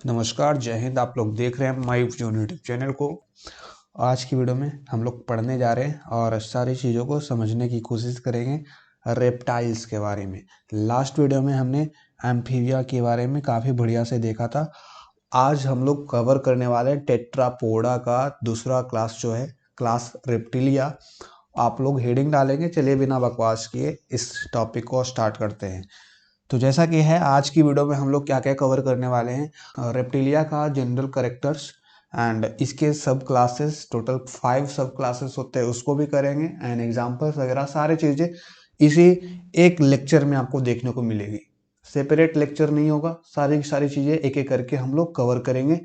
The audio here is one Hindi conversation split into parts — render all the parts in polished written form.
नमस्कार, जय हिंद। आप लोग देख रहे हैं माई यूट्यूब चैनल को। आज की वीडियो में हम लोग पढ़ने जा रहे हैं और सारी चीज़ों को समझने की कोशिश करेंगे रेप्टाइल्स के बारे में। लास्ट वीडियो में हमने एम्फीबिया के बारे में काफ़ी बढ़िया से देखा था। आज हम लोग कवर करने वाले हैं टेट्रापोडा का दूसरा क्लास जो है क्लास रेप्टिलिया। आप लोग हेडिंग डालेंगे। चलिए बिना बकवास किए इस टॉपिक को स्टार्ट करते हैं। तो जैसा कि है आज की वीडियो में हम लोग क्या क्या कवर करने वाले हैं, रेप्टिलिया का जनरल कैरेक्टर्स एंड इसके सब क्लासेस, टोटल 5 सब क्लासेस होते हैं, उसको भी करेंगे एंड एग्जांपल्स वगैरह सारी चीज़ें इसी एक लेक्चर में आपको देखने को मिलेगी। सेपरेट लेक्चर नहीं होगा, सारी सारी चीज़ें एक एक करके हम लोग कवर करेंगे।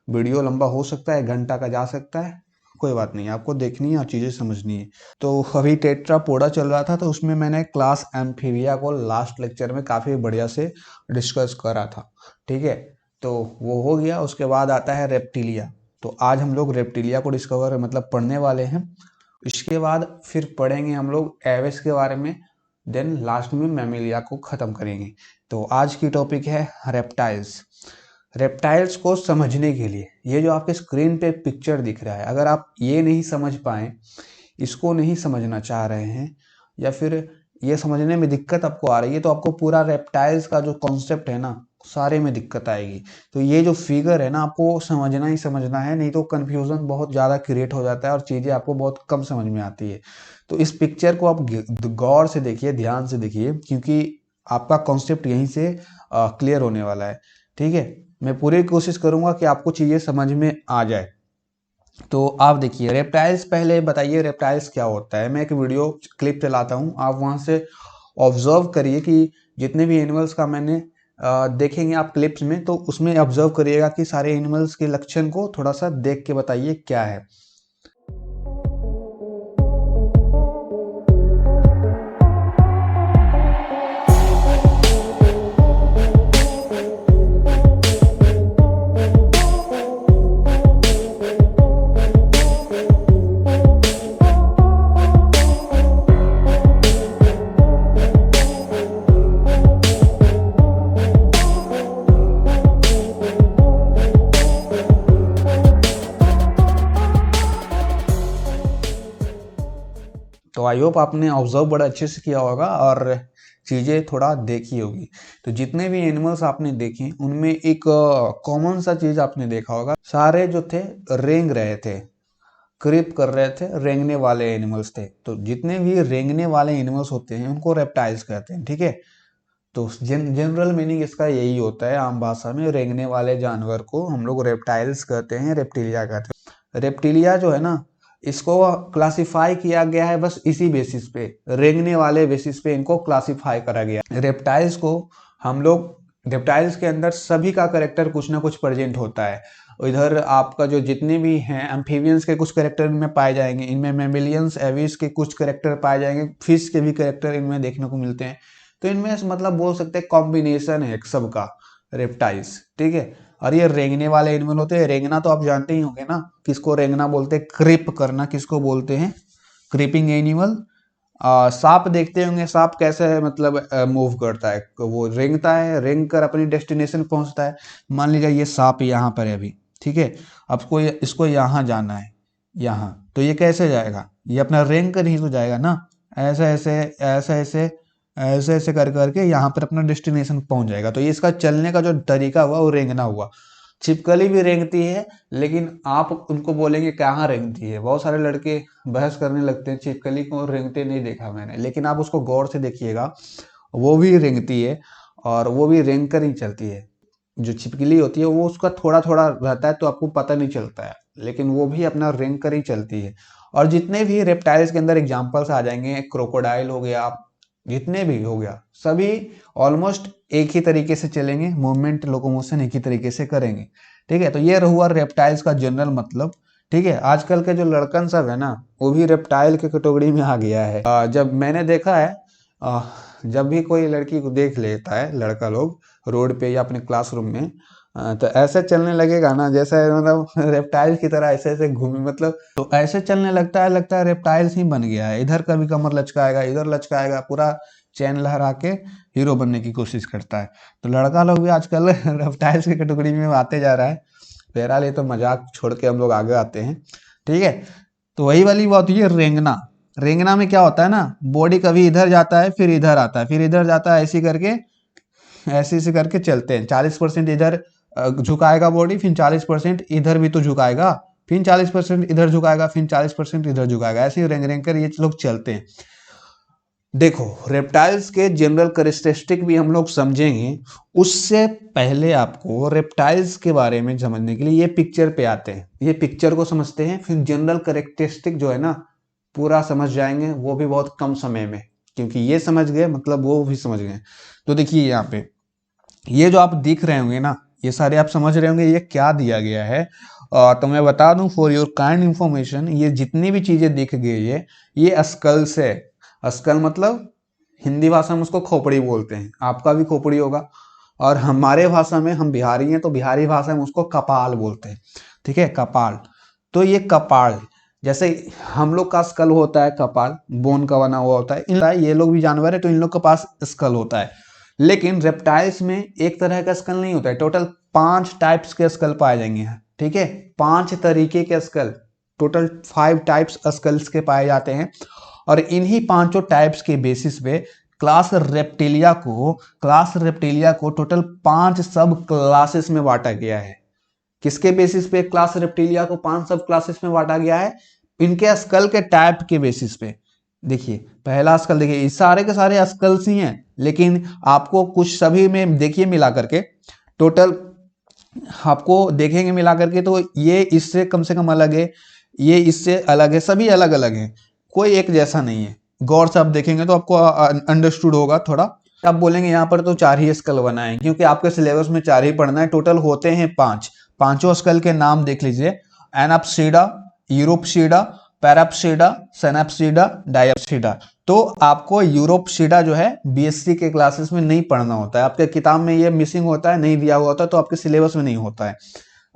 वीडियो लंबा हो सकता है, 1 घंटा का जा सकता है, कोई बात नहीं, आपको देखनी है और चीज़ें समझनी है। तो अभी टेट्रापोडा चल रहा था, तो उसमें मैंने क्लास एम्फीबिया को लास्ट लेक्चर में काफ़ी बढ़िया से डिस्कस करा था। ठीक है, तो वो हो गया। उसके बाद आता है रेप्टिलिया। तो आज हम लोग रेप्टिलिया को डिस्कवर मतलब पढ़ने वाले हैं। इसके बाद फिर पढ़ेंगे हम लोग एविस के बारे में, देन लास्ट में मैमिलिया को ख़त्म करेंगे। तो आज की टॉपिक है रेप्टाइल्स। रेप्टाइल्स को समझने के लिए ये जो आपके स्क्रीन पे पिक्चर दिख रहा है, अगर आप ये नहीं समझ पाए, इसको नहीं समझना चाह रहे हैं, या फिर ये समझने में दिक्कत आपको आ रही है, तो आपको पूरा रेप्टाइल्स का जो कॉन्सेप्ट है ना, सारे में दिक्कत आएगी। तो ये जो फिगर है ना, आपको समझना ही समझना है, नहीं तो कन्फ्यूज़न बहुत ज़्यादा क्रिएट हो जाता है और चीज़ें आपको बहुत कम समझ में आती है। तो इस पिक्चर को आप गौर से देखिए, ध्यान से देखिए, क्योंकि आपका कॉन्सेप्ट यहीं से क्लियर होने वाला है। ठीक है, मैं पूरी कोशिश करूंगा कि आपको चीज़ें समझ में आ जाए। तो आप देखिए रेप्टाइल्स, पहले बताइए रेप्टाइल्स क्या होता है। मैं एक वीडियो क्लिप चलाता हूँ, आप वहाँ से ऑब्जर्व करिए कि जितने भी एनिमल्स का मैंने देखेंगे आप क्लिप्स में, तो उसमें ऑब्जर्व करिएगा कि सारे एनिमल्स के लक्षण को थोड़ा सा देख के बताइए क्या है। तो आई होप आपने ऑब्जर्व बड़ा अच्छे से किया होगा और चीज़ें थोड़ा देखी होगी। तो जितने भी एनिमल्स आपने देखे उनमें एक कॉमन सा चीज़ आपने देखा होगा, सारे जो थे रेंग रहे थे, क्रिप कर रहे थे, रेंगने वाले एनिमल्स थे। तो जितने भी रेंगने वाले एनिमल्स होते हैं उनको रेप्टाइल्स कहते हैं। ठीक है, तो जनरल मीनिंग इसका यही होता है, आम भाषा में रेंगने वाले जानवर को हम लोग रेप्टाइल्स कहते हैं, रेप्टिलिया कहते हैं। रेप्टिलिया जो है ना, इसको क्लासिफाई किया गया है बस इसी बेसिस पे, रेंगने वाले बेसिस पे इनको क्लासिफाई करा गया। रेप्टाइल्स को हम लोग, रेप्टाइल्स के अंदर सभी का करेक्टर कुछ ना कुछ प्रेजेंट होता है। इधर आपका जो जितने भी हैं एम्फीबियंस के कुछ करेक्टर इनमें पाए जाएंगे, इनमें मेमिलियंस एविस के कुछ करेक्टर पाए जाएंगे, फिश के भी करेक्टर इनमें देखने को मिलते हैं। तो इनमें मतलब बोल सकते हैं कॉम्बिनेशन है एक सबका, रेप्टाइल्स। ठीक है, और ये रेंगने वाले एनिमल होते हैं। रेंगना तो आप जानते ही होंगे ना, किसको रेंगना बोलते हैं, क्रिप करना किसको बोलते हैं, क्रिपिंग एनिमल। सांप देखते होंगे, सांप कैसे है मतलब मूव करता है, वो रेंगता है, रेंग कर अपनी डेस्टिनेशन पहुंचता है। मान लीजिए ये सांप यहाँ पर है अभी, ठीक है, आपको इसको यहाँ जाना है, यहाँ, तो ये कैसे जाएगा, ये अपना रेंग कर ही तो जाएगा ना, ऐसे ऐसे ऐसे ऐसे ऐसे ऐसे कर करके यहाँ पर अपना डेस्टिनेशन पहुंच जाएगा। तो ये इसका चलने का जो तरीका हुआ वो रेंगना हुआ। छिपकली भी रेंगती है, लेकिन आप उनको बोलेंगे कहाँ रेंगती है, बहुत सारे लड़के बहस करने लगते हैं, छिपकली को रेंगते नहीं देखा मैंने, लेकिन आप उसको गौर से देखिएगा, वो भी रेंगती है और वो भी रेंग कर ही चलती है। जो छिपकली होती है वो उसका थोड़ा थोड़ा रहता है तो आपको पता नहीं चलता है, लेकिन वो भी अपना रेंग कर ही चलती है। और जितने भी रेप्टाइल्स के अंदर एग्जाम्पल्स आ जाएंगे, क्रोकोडाइल हो गया, जितने भी हो गया, सभी ऑलमोस्ट एक ही तरीके से चलेंगे, मूवमेंट लोकोमोशन एक ही तरीके से करेंगे। ठीक है, तो ये हुआ रेप्टाइल्स का जनरल मतलब। ठीक है, आजकल के जो लड़कन सब है ना, वो भी रेप्टाइल के कैटेगरी में आ गया है। जब मैंने देखा है, जब भी कोई लड़की को देख लेता है लड़का लोग रोड पे या अपने क्लासरूम में, तो ऐसे चलने लगेगा ना जैसे मतलब रेप्टाइल की तरह ऐसे ऐसे घूमे, मतलब तो ऐसे चलने लगता है रेप्टाइल्स ही बन गया है। इधर कभी कमर लचकाएगा, इधर लचकाएगा, पूरा चैन लहरा के हीरो बनने की कोशिश करता है। तो लड़का लोग भी आजकल रेप्टाइल्स की कैटेगरी में आते जा रहा है। बहरहाल ये तो मजाक छोड़ के हम लोग आगे आते हैं, ठीक है। तो वही वाली बात हुई है रेंगना। रेंगना में क्या होता है ना, बॉडी कभी इधर जाता है फिर इधर आता है फिर इधर जाता है, ऐसे ऐसे करके चलते हैं। 40% इधर झुकाएगा बॉडी, फिर 40% इधर भी तो झुकाएगा, फिर 40% इधर झुकाएगा, फिर 40% इधर झुकाएगा, ऐसे ही रेंग रेंग कर ये लोग चलते हैं। देखो रेप्टाइल्स के जनरल कैरेक्टरिस्टिक भी हम लोग समझेंगे, उससे पहले आपको रेप्टाइल्स के बारे में समझने के लिए ये पिक्चर पे आते हैं। ये पिक्चर को समझते हैं, फिर जनरल कैरेक्टरिस्टिक जो है ना पूरा समझ जाएंगे, वो भी बहुत कम समय में, क्योंकि ये समझ गए मतलब वो भी समझ गए। तो देखिए यहाँ पे ये जो आप दिख रहे होंगे ना, ये सारे आप समझ रहे होंगे ये क्या दिया गया है। तो मैं बता दूं फॉर योर काइंड इंफॉर्मेशन, ये जितनी भी चीजें दिख गई है ये स्कल्स है। स्कल मतलब हिंदी भाषा में उसको खोपड़ी बोलते हैं, आपका भी खोपड़ी होगा, और हमारे भाषा में, हम बिहारी हैं तो बिहारी भाषा में उसको कपाल बोलते हैं, ठीक है, कपाल। तो ये कपाल, जैसे हम लोग का स्कल होता है कपाल, बोन का बना हुआ होता है, ये लोग भी जानवर है तो इन लोग के पास स्कल होता है। लेकिन रेप्टाइल्स में एक तरह का स्कल नहीं होता है, टोटल 5 टाइप्स के स्कल पाए जाएंगे, ठीक है, 5 तरीके के स्कल, टोटल 5 टाइप्स स्कल्स के पाए जाते हैं। और इन्हीं 5 टाइप्स के बेसिस पे क्लास रेप्टिलिया को टोटल 5 सब क्लासेस में बांटा गया है। किसके बेसिस पे क्लास रेप्टिलिया को 5 सब क्लासेस में बांटा गया है? इनके स्कल के टाइप के बेसिस पे। देखिए पहला स्कल, देखिए इस सारे के सारे स्कल्स ही हैं, लेकिन आपको कुछ सभी में देखिए मिला करके टोटल आपको देखेंगे मिला करके, तो ये इससे कम से कम अलग है, ये इससे अलग है, सभी अलग अलग हैं, कोई एक जैसा नहीं है। गौर से आप देखेंगे तो आपको अंडरस्टूड होगा थोड़ा। आप बोलेंगे यहाँ पर तो 4 ही स्कल बनाए, क्योंकि आपके सिलेबस में 4 ही पढ़ना है, टोटल होते हैं 5। पांचों स्कल के नाम देख लीजिए, एनाप्सीडा, यूरोप्सीडा, पैराप्सीडा, सेनाप्सीडा, डायप्सीडा। तो आपको यूरोप्सीडा जो है बीएससी के क्लासेस में नहीं पढ़ना होता है, आपके किताब में ये मिसिंग होता है, नहीं दिया हुआ होता है, तो आपके सिलेबस में नहीं होता है,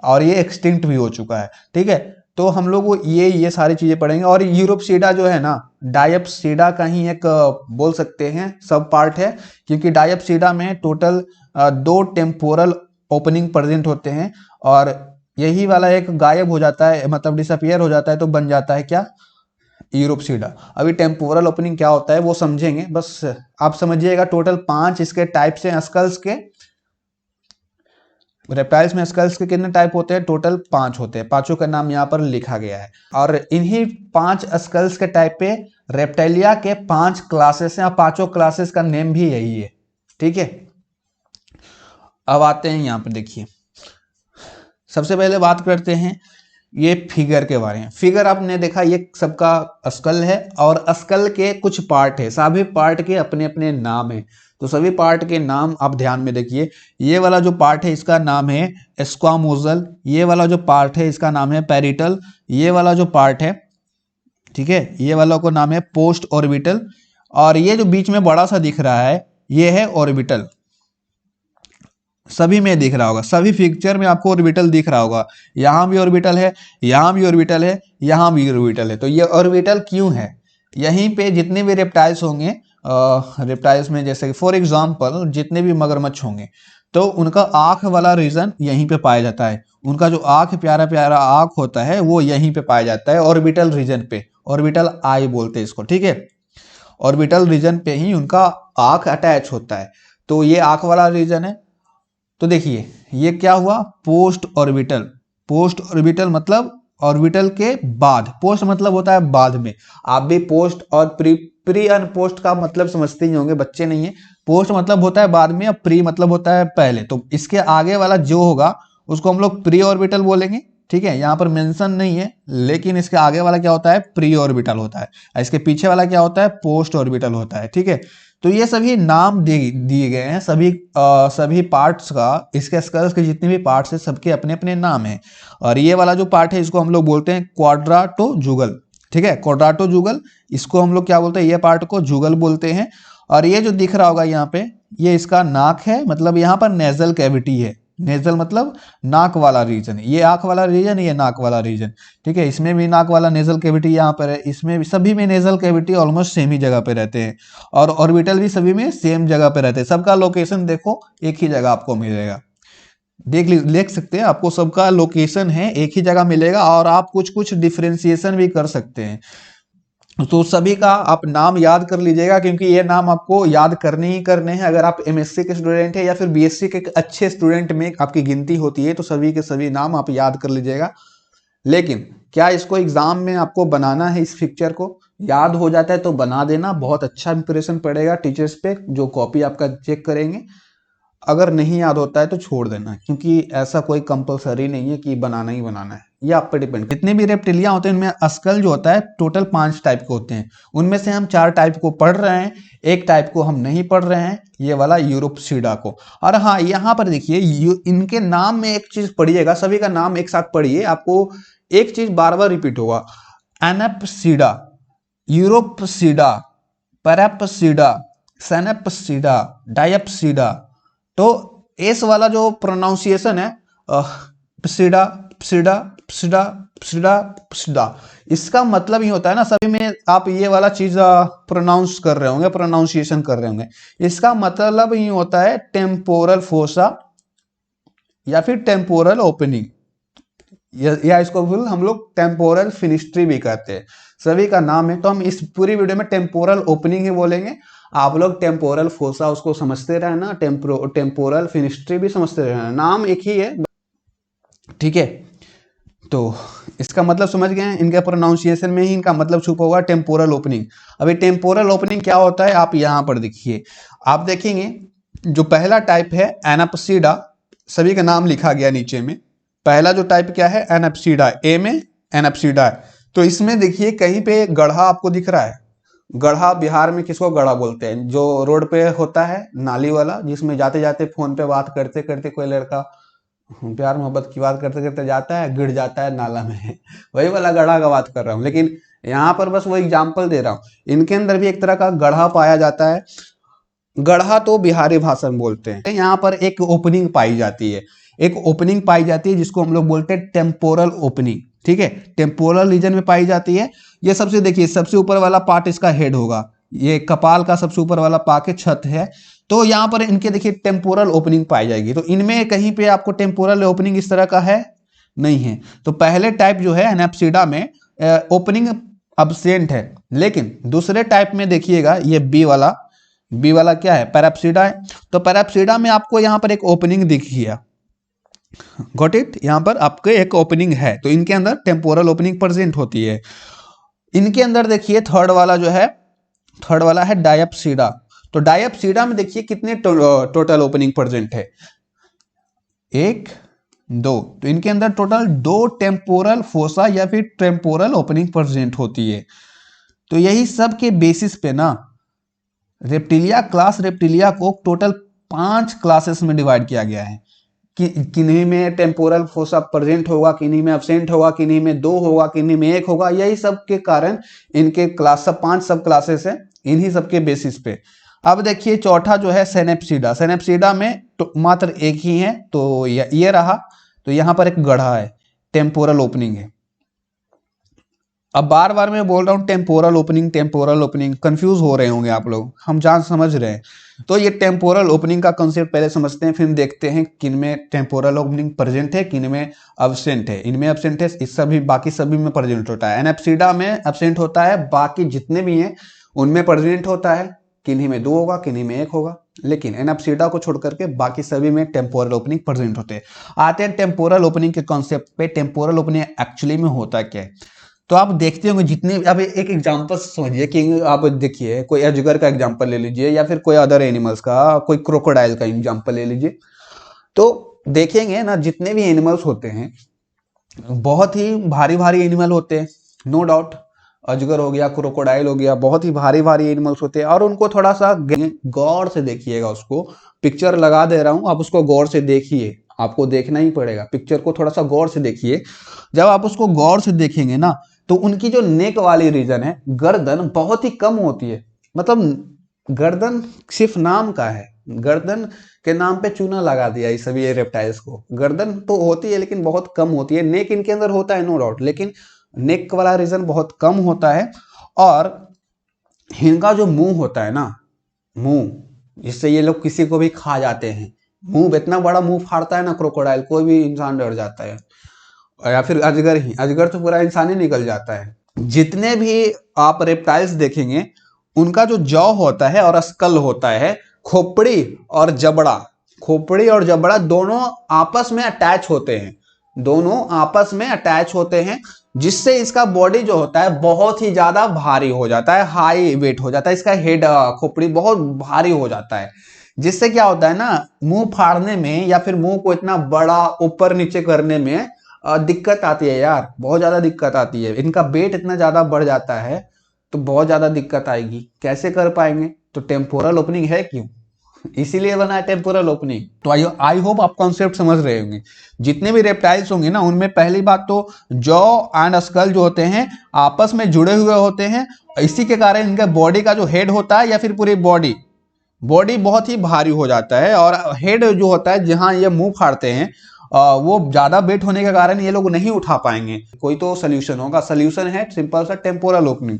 और ये एक्सटिंक्ट भी हो चुका है, ठीक है। तो हम लोग ये सारी चीजें पढ़ेंगे। और यूरोप्सीडा जो है ना, डायप्सीडा का ही एक बोल सकते हैं सब पार्ट है, क्योंकि डायप्सीडा में टोटल 2 टेम्पोरल ओपनिंग प्रेजेंट होते हैं, और यही वाला एक गायब हो जाता है, मतलब डिसअपियर हो जाता है, तो बन जाता है क्या, यूरोप्सीडा। अभी टेम्पोरल ओपनिंग क्या होता है वो समझेंगे, बस आप समझिएगा टोटल 5 इसके टाइप्स हैं स्कल्स के। रेप्टाइल्स में स्कल्स के कितने टाइप होते हैं? टोटल 5 होते हैं, पांचों का नाम यहाँ पर लिखा गया है। और इन्हीं 5 स्कल्स के टाइप पे रेप्टाइलिया के 5 क्लासेस हैं, और पांचों क्लासेस का नेम भी यही है, ठीक है। अब आते हैं यहाँ पे, देखिए सबसे पहले बात करते हैं ये फिगर के बारे में। फिगर आपने देखा ये सबका स्कल है, और स्कल के कुछ पार्ट है, सभी पार्ट के अपने अपने नाम है। तो सभी पार्ट के नाम आप ध्यान में देखिए। ये वाला जो पार्ट है इसका नाम है स्क्वामोजल, ये वाला जो पार्ट है इसका नाम है पेरिटल, ये वाला जो पार्ट है, ठीक है, ये वाला को नाम है पोस्ट ऑर्बिटल, और ये जो बीच में बड़ा सा दिख रहा है ये है ऑर्बिटल। सभी में दिख रहा होगा, सभी पिक्चर में आपको ऑर्बिटल दिख रहा होगा, यहाँ भी ऑर्बिटल है, यहाँ भी ऑर्बिटल है, यहाँ भी ऑर्बिटल है। तो ये ऑर्बिटल क्यों है? यहीं पे जितने भी रेप्टाइल्स होंगे, रेप्टाइल्स में जैसे फॉर एग्जांपल जितने भी मगरमच्छ होंगे, तो उनका आंख वाला रीजन यहीं पे पाया जाता है। उनका जो आंख, प्यारा प्यारा आंख होता है वो यहीं पे पाया जाता है, ऑर्बिटल रीजन पे, ऑर्बिटल आई बोलते हैं इसको, ठीक है। ऑर्बिटल रीजन पे ही उनका आंख अटैच होता है, तो ये आंख वाला रीजन है। तो देखिए ये क्या हुआ, पोस्ट ऑर्बिटल। पोस्ट ऑर्बिटल मतलब ऑर्बिटल के बाद, पोस्ट मतलब होता है बाद में। आप भी पोस्ट और प्री और पोस्ट का मतलब समझते ही होंगे, बच्चे नहीं है। पोस्ट मतलब होता है बाद में, और प्री मतलब होता है पहले। तो इसके आगे वाला जो होगा उसको हम लोग प्री ऑर्बिटल बोलेंगे, ठीक है। यहाँ पर मेंशन नहीं है, लेकिन इसके आगे वाला क्या होता है, प्री ऑर्बिटल होता है, इसके पीछे वाला क्या होता है, पोस्ट ऑर्बिटल होता है, ठीक है। तो ये सभी नाम दिए गए हैं, सभी पार्ट्स का, इसके स्कल्स के जितने भी पार्ट्स हैं सबके अपने अपने नाम हैं। और ये वाला जो पार्ट है इसको हम लोग बोलते हैं क्वाड्राटोजुगल, ठीक है, क्वाड्राटोजुगल, इसको हम लोग क्या बोलते हैं, ये पार्ट को जुगल बोलते हैं। और ये जो दिख रहा होगा यहाँ पे, ये इसका नाक है, मतलब यहाँ पर नेजल कैविटी है, नेजल मतलब नाक वाला रीजन, ये आंख वाला रीजन, ये नाक वाला रीजन, ठीक है। इसमें भी नाक वाला नेजल कैविटी यहाँ पर है, इसमें भी, सभी में नेजल कैविटी ऑलमोस्ट सेम ही जगह पे रहते हैं, और ऑर्बिटल भी सभी में सेम जगह पे रहते हैं। सबका लोकेशन देखो एक ही जगह आपको मिलेगा, देख सकते हैं, आपको सबका लोकेशन है एक ही जगह मिलेगा, और आप कुछ कुछ डिफ्रेंसिएशन भी कर सकते हैं। तो सभी का आप नाम याद कर लीजिएगा, क्योंकि ये नाम आपको याद करने ही करने हैं। अगर आप एमएससी के स्टूडेंट हैं या फिर बीएससी के अच्छे स्टूडेंट में आपकी गिनती होती है, तो सभी के सभी नाम आप याद कर लीजिएगा। लेकिन क्या इसको एग्जाम में आपको बनाना है, इस पिक्चर को याद हो जाता है तो बना देना, बहुत अच्छा इंप्रेशन पड़ेगा टीचर्स पे जो कॉपी आपका चेक करेंगे। अगर नहीं याद होता है तो छोड़ देना, क्योंकि ऐसा कोई कंपलसरी नहीं है कि बनाना ही बनाना है, ये आप पे डिपेंड। जितने भी रेप्टिलिया होते हैं उनमें स्कल जो होता है टोटल 5 टाइप के होते हैं, उनमें से हम 4 टाइप को पढ़ रहे हैं, एक टाइप को हम नहीं पढ़ रहे हैं, ये वाला यूरोपसीडा को। और हाँ, यहाँ पर देखिए इनके नाम में एक चीज पढ़िएगा, सभी का नाम एक साथ पढ़िए, आपको एक चीज बार बार रिपीट होगा, एनेपसीडा, यूरोपसीडा, पैरापसीडा, सेनेपसीडा, डायपसीडा। तो एस वाला जो प्रोनाउंसिएशन है, पसीडा पसीडा पसीडा पसीडा पसीडा, इसका मतलब ये होता है ना, सभी में आप ये वाला चीज प्रोनाउंस कर रहे होंगे, प्रोनाउंसिएशन कर रहे होंगे, इसका मतलब ये होता है टेम्पोरल फोसा या फिर टेम्पोरल ओपनिंग, या इसको हम लोग टेम्पोरल फिनिस्ट्री भी कहते हैं। सभी का नाम है, तो हम इस पूरी वीडियो में टेम्पोरल ओपनिंग ही बोलेंगे। आप लोग टेम्पोरल फोसा उसको समझते रहना, टेम्पोरल फिनिस्ट्री भी समझते रहना, नाम एक ही है, ठीक है। तो इसका मतलब समझ गए हैं, इनके प्रोनाउंसिएशन में ही इनका मतलब छुपा हुआ टेम्पोरल ओपनिंग। अभी टेम्पोरल ओपनिंग क्या होता है आप यहां पर देखिए, आप देखेंगे जो पहला टाइप है एनापसीडा, सभी का नाम लिखा गया नीचे में। पहला जो टाइप क्या है एनापसीडा, ए में एनापसीडा है। तो इसमें देखिए कहीं पे गढ़ा आपको दिख रहा है, गढ़ा बिहार में किसको गढ़ा बोलते हैं, जो रोड पे होता है नाली वाला, जिसमें जाते जाते फोन पे बात करते करते कोई लड़का प्यार मोहब्बत की बात करते करते जाता है, गिर जाता है नाला में, वही वाला गढ़ा का बात कर रहा हूँ। लेकिन यहाँ पर बस वो एग्जाम्पल दे रहा हूँ, इनके अंदर भी एक तरह का गढ़ा पाया जाता है। गढ़ा तो बिहारी भाषा में बोलते हैं। यहाँ पर एक ओपनिंग पाई जाती है, एक ओपनिंग पाई जाती है जिसको हम लोग बोलते हैं टेम्पोरल ओपनिंग, ठीक है, टेम्पोरल रीजन में पाई जाती है। ये सबसे देखिए, सबसे ऊपर वाला पार्ट इसका हेड होगा, ये कपाल का सबसे ऊपर वाला पाके छत है। तो यहाँ पर इनके देखिए टेम्पोरल ओपनिंग पाई जाएगी। तो इनमें कहीं पे आपको टेम्पोरल ओपनिंग इस तरह का है नहीं है। तो पहले टाइप जो है एनाप्सीडा में ओपनिंग अब्सेंट है, लेकिन दूसरे टाइप में देखिएगा ये बी वाला क्या है पैराप्सीडा है। तो पैराप्सीडा में आपको यहाँ पर एक ओपनिंग दिख गया, गॉट इट, यहाँ पर आपके एक ओपनिंग है, तो इनके अंदर टेम्पोरल ओपनिंग प्रेजेंट होती है। इनके अंदर देखिए थर्ड वाला है डायप्सीडा। तो डायप्सीडा में देखिए कितने टोटल ओपनिंग प्रेजेंट है, 1 2, तो इनके अंदर टोटल 2 टेम्पोरल फोसा या फिर टेम्पोरल ओपनिंग प्रेजेंट होती है। तो यही सब के बेसिस पे ना रेप्टिलिया को टोटल 5 क्लासेस में डिवाइड किया गया है कि किन्हीं में टेम्पोरल फोसा प्रेजेंट होगा, किन्हीं में एब्सेंट होगा, किन्हीं में 2 होगा, किन्हीं में 1 होगा। यही सब के कारण इनके क्लास 5 सब क्लासेस है, इन्हीं सब के बेसिस पे। अब देखिए चौथा जो है सेनेप्सीडा में तो मात्र एक ही है, तो ये रहा। तो यहां पर एक गढ़ा है, टेम्पोरल ओपनिंग है। अब बार बार मैं बोल रहा हूँ टेम्पोरल ओपनिंग, कंफ्यूज हो रहे होंगे आप लोग, हम समझ रहे हैं। तो ये टेम्पोरल ओपनिंग का कंसेप्ट पहले समझते हैं, फिर देखते हैं किन में टेम्पोरल ओपनिंग प्रेजेंट है, किन में एब्सेंट है। इनमें एब्सेंट है, इस सभी बाकी सभी में प्रेजेंट होता है। एनेप्सीडा में एब्सेंट होता है, बाकी जितने भी हैं उनमें प्रेजेंट होता है, किन्हीं में 2 होगा, किन्हीं में 1 होगा, लेकिन एनेप्सीडा को छोड़ करके बाकी सभी में टेम्पोरल ओपनिंग प्रेजेंट होते हैं। आते हैं टेम्पोरल ओपनिंग के कॉन्सेप्ट पे। टेम्पोरल ओपनिंग एक्चुअली में होता क्या है, तो आप देखते होंगे जितने, अब एक एग्जांपल समझिए कि आप देखिए कोई अजगर का एग्जांपल ले लीजिए, या फिर कोई अदर एनिमल्स का, कोई क्रोकोडाइल का एग्जांपल ले लीजिए। तो देखेंगे ना जितने भी एनिमल्स होते हैं बहुत ही भारी भारी एनिमल होते हैं, नो डाउट। अजगर हो गया, क्रोकोडाइल हो गया, बहुत ही भारी भारी एनिमल्स होते हैं। और उनको थोड़ा सा गौर से देखिएगा, उसको पिक्चर लगा दे रहा हूं, आप उसको गौर से देखिए, आपको देखना ही पड़ेगा, पिक्चर को थोड़ा सा गौर से देखिए। जब आप उसको गौर से देखेंगे ना, तो उनकी जो नेक वाली रीजन है, गर्दन बहुत ही कम होती है, मतलब गर्दन सिर्फ नाम का है, गर्दन के नाम पे चूना लगा दिया ये सभी रेप्टाइल्स को। गर्दन तो होती है लेकिन बहुत कम होती है। नेक इनके अंदर होता है नो डाउट, लेकिन नेक वाला रीजन बहुत कम होता है। और इनका जो मुंह होता है ना, मुंह, जिससे ये लोग किसी को भी खा जाते हैं। मुंह, इतना बड़ा मुंह फाड़ता है ना क्रोकोडाइल, कोई भी इंसान डर जाता है। या फिर अजगर ही, अजगर तो पूरा इंसान ही निकल जाता है। जितने भी आप रेप्टाइल्स देखेंगे उनका जो जॉ होता है और स्कल होता है, खोपड़ी और जबड़ा दोनों आपस में अटैच होते हैं, दोनों आपस में अटैच होते हैं, जिससे इसका बॉडी जो होता है बहुत ही ज्यादा भारी हो जाता है, हाई वेट हो जाता है। इसका हेड, खोपड़ी बहुत भारी हो जाता है, जिससे क्या होता है ना, मुंह फाड़ने में या फिर मुंह को इतना बड़ा ऊपर नीचे करने में दिक्कत आती है यार, बहुत ज्यादा दिक्कत आती है। इनका वेट इतना ज्यादा बढ़ जाता है तो बहुत ज्यादा दिक्कत आएगी। कैसे कर पाएंगे? तो टेम्पोरल ओपनिंग है क्यों, इसीलिए बना है टेम्पोरल ओपनिंग। तो आई होप आप कॉन्सेप्ट समझ रहे होंगे। जितने भी रेप्टाइल्स होंगे ना, उनमें पहली बात तो जॉ एंड स्कल जो होते हैं आपस में जुड़े हुए होते हैं। इसी के कारण इनका बॉडी का जो हेड होता है या फिर पूरी बॉडी बहुत ही भारी हो जाता है। और हेड जो होता है जहां ये मुंह फाड़ते हैं, वो ज्यादा वेट होने के कारण ये लोग नहीं उठा पाएंगे। कोई तो सोल्यूशन होगा, सोल्यूशन है सिंपल सा टेम्पोरल ओपनिंग,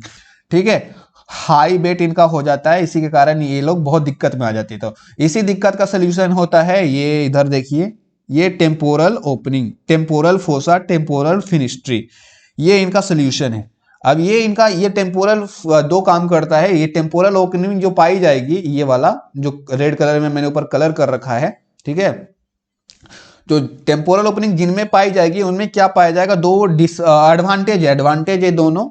ठीक है। हाई वेट इनका हो जाता है, इसी के कारण ये लोग बहुत दिक्कत में आ जाते हैं। तो इसी दिक्कत का सोल्यूशन होता है ये, इधर देखिए, ये temporal opening, temporal fossa, temporal fenestra, ये इनका सोल्यूशन है। अब ये इनका, ये टेम्पोरल दो काम करता है। ये टेम्पोरल ओपनिंग जो पाई जाएगी, ये वाला जो रेड कलर में मैंने ऊपर कलर कर रखा है, ठीक है, जो टेम्पोरल ओपनिंग जिनमें पाई जाएगी उनमें क्या पाया जाएगा, दो एडवांटेज है दोनों।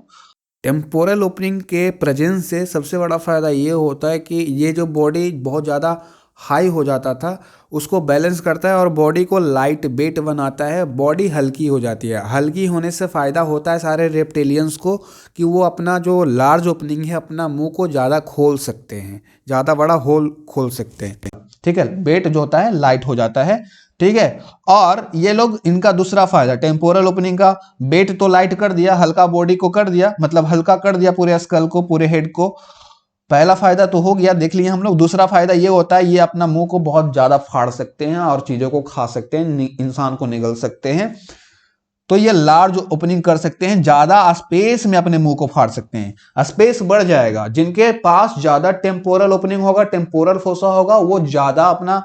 टेम्पोरल ओपनिंग के प्रेजेंस से सबसे बड़ा फायदा ये होता है कि ये जो बॉडी बहुत ज़्यादा हाई हो जाता था उसको बैलेंस करता है और बॉडी को लाइट वेट बनाता है, बॉडी हल्की हो जाती है। हल्की होने से फ़ायदा होता है सारे रेप्टिलियंस को कि वो अपना जो लार्ज ओपनिंग है, अपना मुंह को ज़्यादा खोल सकते हैं, ज़्यादा बड़ा होल खोल सकते हैं, ठीक है। वेट जो होता है लाइट हो जाता है, ठीक है। और ये लोग, इनका दूसरा फायदा टेम्पोरल ओपनिंग का, वेट तो लाइट कर दिया, हल्का बॉडी को कर दिया, मतलब हल्का कर दिया पूरे स्कल को, पूरे हेड को। पहला फायदा तो हो गया, देख लिए हम लोग। दूसरा फायदा ये होता है ये अपना मुंह को बहुत ज्यादा फाड़ सकते हैं और चीजों को खा सकते हैं, इंसान को निगल सकते हैं। तो ये लार्ज ओपनिंग कर सकते हैं, ज्यादा स्पेस में अपने मुंह को फाड़ सकते हैं, स्पेस बढ़ जाएगा। जिनके पास ज्यादा टेम्पोरल ओपनिंग होगा, टेम्पोरल फोसा होगा, वो ज्यादा अपना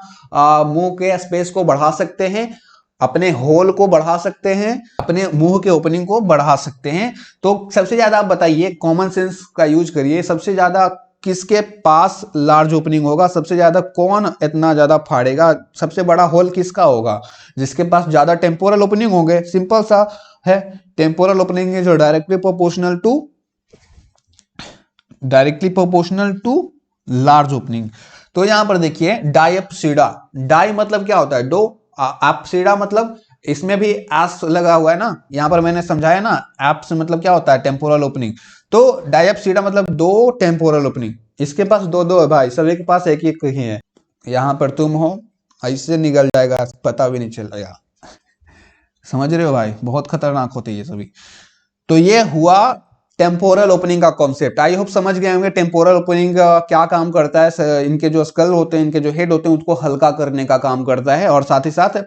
मुंह के स्पेस को बढ़ा सकते हैं, अपने होल को बढ़ा सकते हैं, अपने मुंह के ओपनिंग को बढ़ा सकते हैं। तो सबसे ज्यादा आप बताइए, कॉमन सेंस का यूज करिए, सबसे ज्यादा किसके पास लार्ज ओपनिंग होगा, सबसे ज्यादा कौन इतना ज्यादा फाड़ेगा, सबसे बड़ा होल किसका होगा, जिसके पास ज्यादा टेम्पोरल ओपनिंग होंगे। सिंपल सा है, temporal opening is directly proportional to large opening. तो यहां पर देखिए डायप्सिडा, डाई मतलब क्या होता है, दो, एप्सिडा मतलब इसमें भी एस लगा हुआ है ना, यहां पर मैंने समझाया ना, एप्स मतलब क्या होता है, टेम्पोरल ओपनिंग। तो डायप्सिडा मतलब दो टेम्पोरल ओपनिंग, इसके पास दो दो है भाई, सभी के पास एक एक ही है। यहां पर तुम हो, ऐसे निकल जाएगा, पता भी नहीं चलेगा, समझ रहे हो भाई, बहुत खतरनाक होते हैं ये सभी। तो ये हुआ टेम्पोरल ओपनिंग का कॉन्सेप्ट। आई होप समझ गए होंगे टेम्पोरल ओपनिंग क्या काम करता है। इनके जो स्कल होते हैं, इनके जो हेड होते हैं, उसको हल्का करने का काम करता है। और साथ ही साथ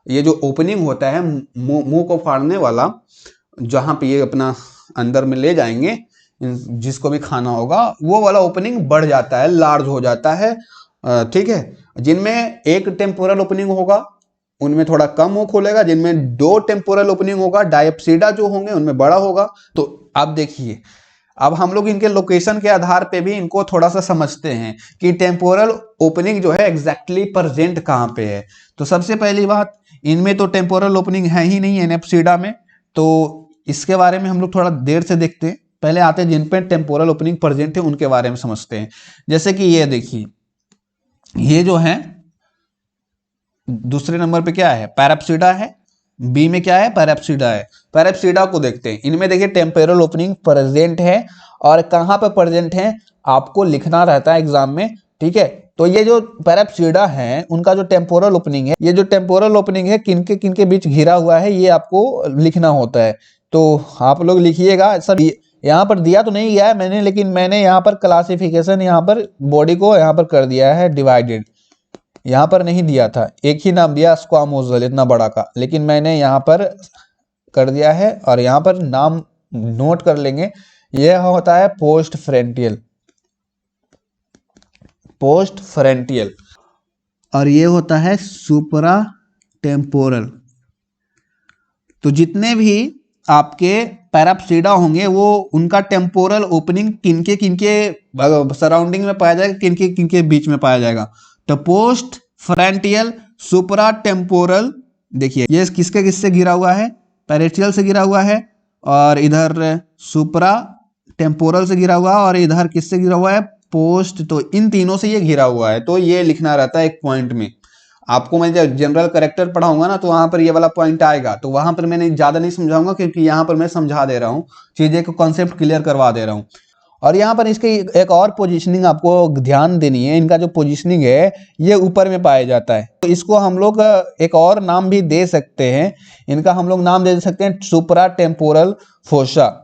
ये जो ओपनिंग होता है मुंह को फाड़ने वाला, जहां पे ये अपना अंदर में ले जाएंगे जिसको भी खाना होगा, वो वाला ओपनिंग बढ़ जाता है, लार्ज हो जाता है, ठीक है। जिनमें एक टेम्पोरल ओपनिंग होगा उनमें थोड़ा कम मुंह खोलेगा, जिनमें दो टेम्पोरल ओपनिंग होगा, डायप्सिडा जो होंगे उनमें बड़ा होगा। तो अब देखिए, अब हम लोग इनके लोकेशन के आधार पे भी इनको थोड़ा सा समझते हैं कि टेम्पोरल ओपनिंग जो है एग्जैक्टली प्रेजेंट कहां पे है। तो सबसे पहली बात, इनमें तो टेम्पोरल ओपनिंग है ही नहीं एनेप्सिडा में, तो इसके बारे में हम लोग थोड़ा देर से देखते हैं। पहले आते हैं जिन पे टेम्पोरल ओपनिंग प्रेजेंट है उनके बारे में समझते हैं। जैसे कि ये देखिए, ये जो है दूसरे नंबर पे क्या है, पैराप्सिडा है, बी में क्या है, पैराप्सिडा है। पैराप्सिडा को देखते हैं, इनमें देखिए टेम्पोरल ओपनिंग प्रेजेंट है, और कहां पर प्रेजेंट है आपको लिखना रहता है एग्जाम में, ठीक है। तो ये जो पैराप्सिडा है उनका जो टेम्पोरल ओपनिंग है, ये जो टेम्पोरल ओपनिंग है किनके किनके बीच घिरा हुआ है, ये आपको लिखना होता है। तो आप लोग लिखिएगा सब, यहाँ पर दिया तो नहीं गया है मैंने, लेकिन मैंने यहाँ पर क्लासिफिकेशन, यहाँ पर बॉडी को यहाँ पर कर दिया है डिवाइडेड, यहाँ पर नहीं दिया था, एक ही नाम दिया स्क्वामोजल इतना बड़ा का, लेकिन मैंने यहाँ पर कर दिया है और यहाँ पर नाम नोट कर लेंगे। यह होता है पोस्ट फ्रंटियल, पोस्ट फ्रंटियल, और ये होता है सुपरा टेम्पोरल। तो जितने भी आपके पैराप्सीडा होंगे वो उनका टेम्पोरल ओपनिंग किनके किनके सराउंडिंग में पाया जाएगा, किनके किनके बीच में पाया जाएगा। तो पोस्ट फ्रंटियल सुपरा टेम्पोरल, देखिए ये किसके किससे घिरा हुआ है, पैरेटियल से घिरा हुआ है, और इधर सुपरा टेम्पोरल से घिरा हुआ है, और इधर किससे घिरा हुआ है, पोस्ट। तो इन तीनों से ये घिरा हुआ है। तो ये लिखना रहता है एक पॉइंट में। आपको मैं जब जनरल करेक्टर पढ़ाऊंगा ना तो वहां पर ये वाला पॉइंट आएगा, तो वहां पर मैंने ज्यादा नहीं समझाऊंगा क्योंकि यहाँ पर मैं समझा दे रहा हूँ, चीजें को कॉन्सेप्ट क्लियर करवा दे रहा हूँ। और यहाँ पर इसकी एक और पोजीशनिंग आपको ध्यान देनी है। इनका जो पोजीशनिंग है ये ऊपर में पाया जाता है, तो इसको हम लोग एक और नाम भी दे सकते हैं। इनका हम लोग नाम दे सकते हैं सुपरा टेम्पोरल फोसा,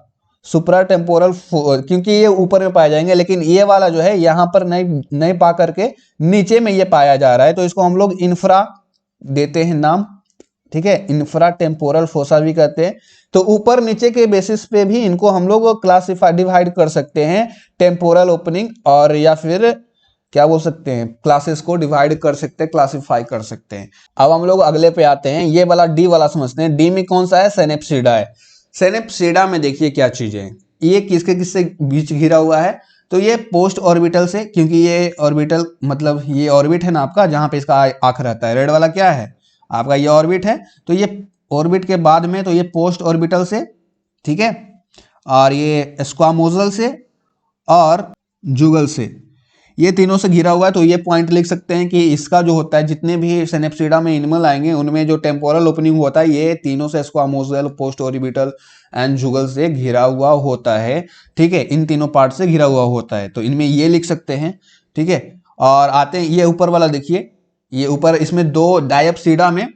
सुपरा टेम्पोरल, क्योंकि ये ऊपर में पाए जाएंगे, लेकिन ये वाला जो है यहाँ पर नहीं नहीं पा करके नीचे में ये पाया जा रहा है, तो इसको हम लोग इंफ्रा देते हैं नाम, ठीक है। इंफ्रा टेम्पोरल फोसा भी कहते हैं। तो ऊपर नीचे के बेसिस पे भी इनको हम लोग क्लासिफाई डिवाइड कर सकते हैं, टेम्पोरल ओपनिंग, और या फिर क्या बोल सकते हैं, क्लासेस को डिवाइड कर सकते हैं, क्लासिफाई कर सकते हैं। अब हम लोग अगले पे आते हैं, ये वाला डी वाला समझते हैं। डी में कौन सा है, सेनेप्सीडा है। सेनेप्सीडा में देखिए क्या चीजें हैं, ये किसके किससे बीच घिरा हुआ है, तो ये पोस्ट ऑर्बिटल से, क्योंकि ये ऑर्बिटल मतलब ये ऑर्बिट है ना आपका, जहां पे इसका आंख रहता है। रेड वाला क्या है आपका, ये ऑर्बिट है, तो ये ऑर्बिट के बाद में तो ये पोस्ट ऑर्बिटल से, ठीक है, और ये स्क्वामोजल से और जुगल से, ये तीनों से घिरा हुआ है। तो ये पॉइंट लिख सकते हैं कि इसका जो होता है, जितने भी सेनेप्सीडा में एनिमल आएंगे उनमें जो टेम्पोरल ओपनिंग होता है ये तीनों से, स्क्वामोजल, पोस्ट ऑर्बिटल एंड जुगल से घिरा हुआ होता है, ठीक है। इन तीनों पार्ट से घिरा हुआ होता है, तो इनमें ये लिख सकते हैं, ठीक है। और आते हैं ये ऊपर वाला, देखिए ये ऊपर, इसमें दो डायप्सीडा में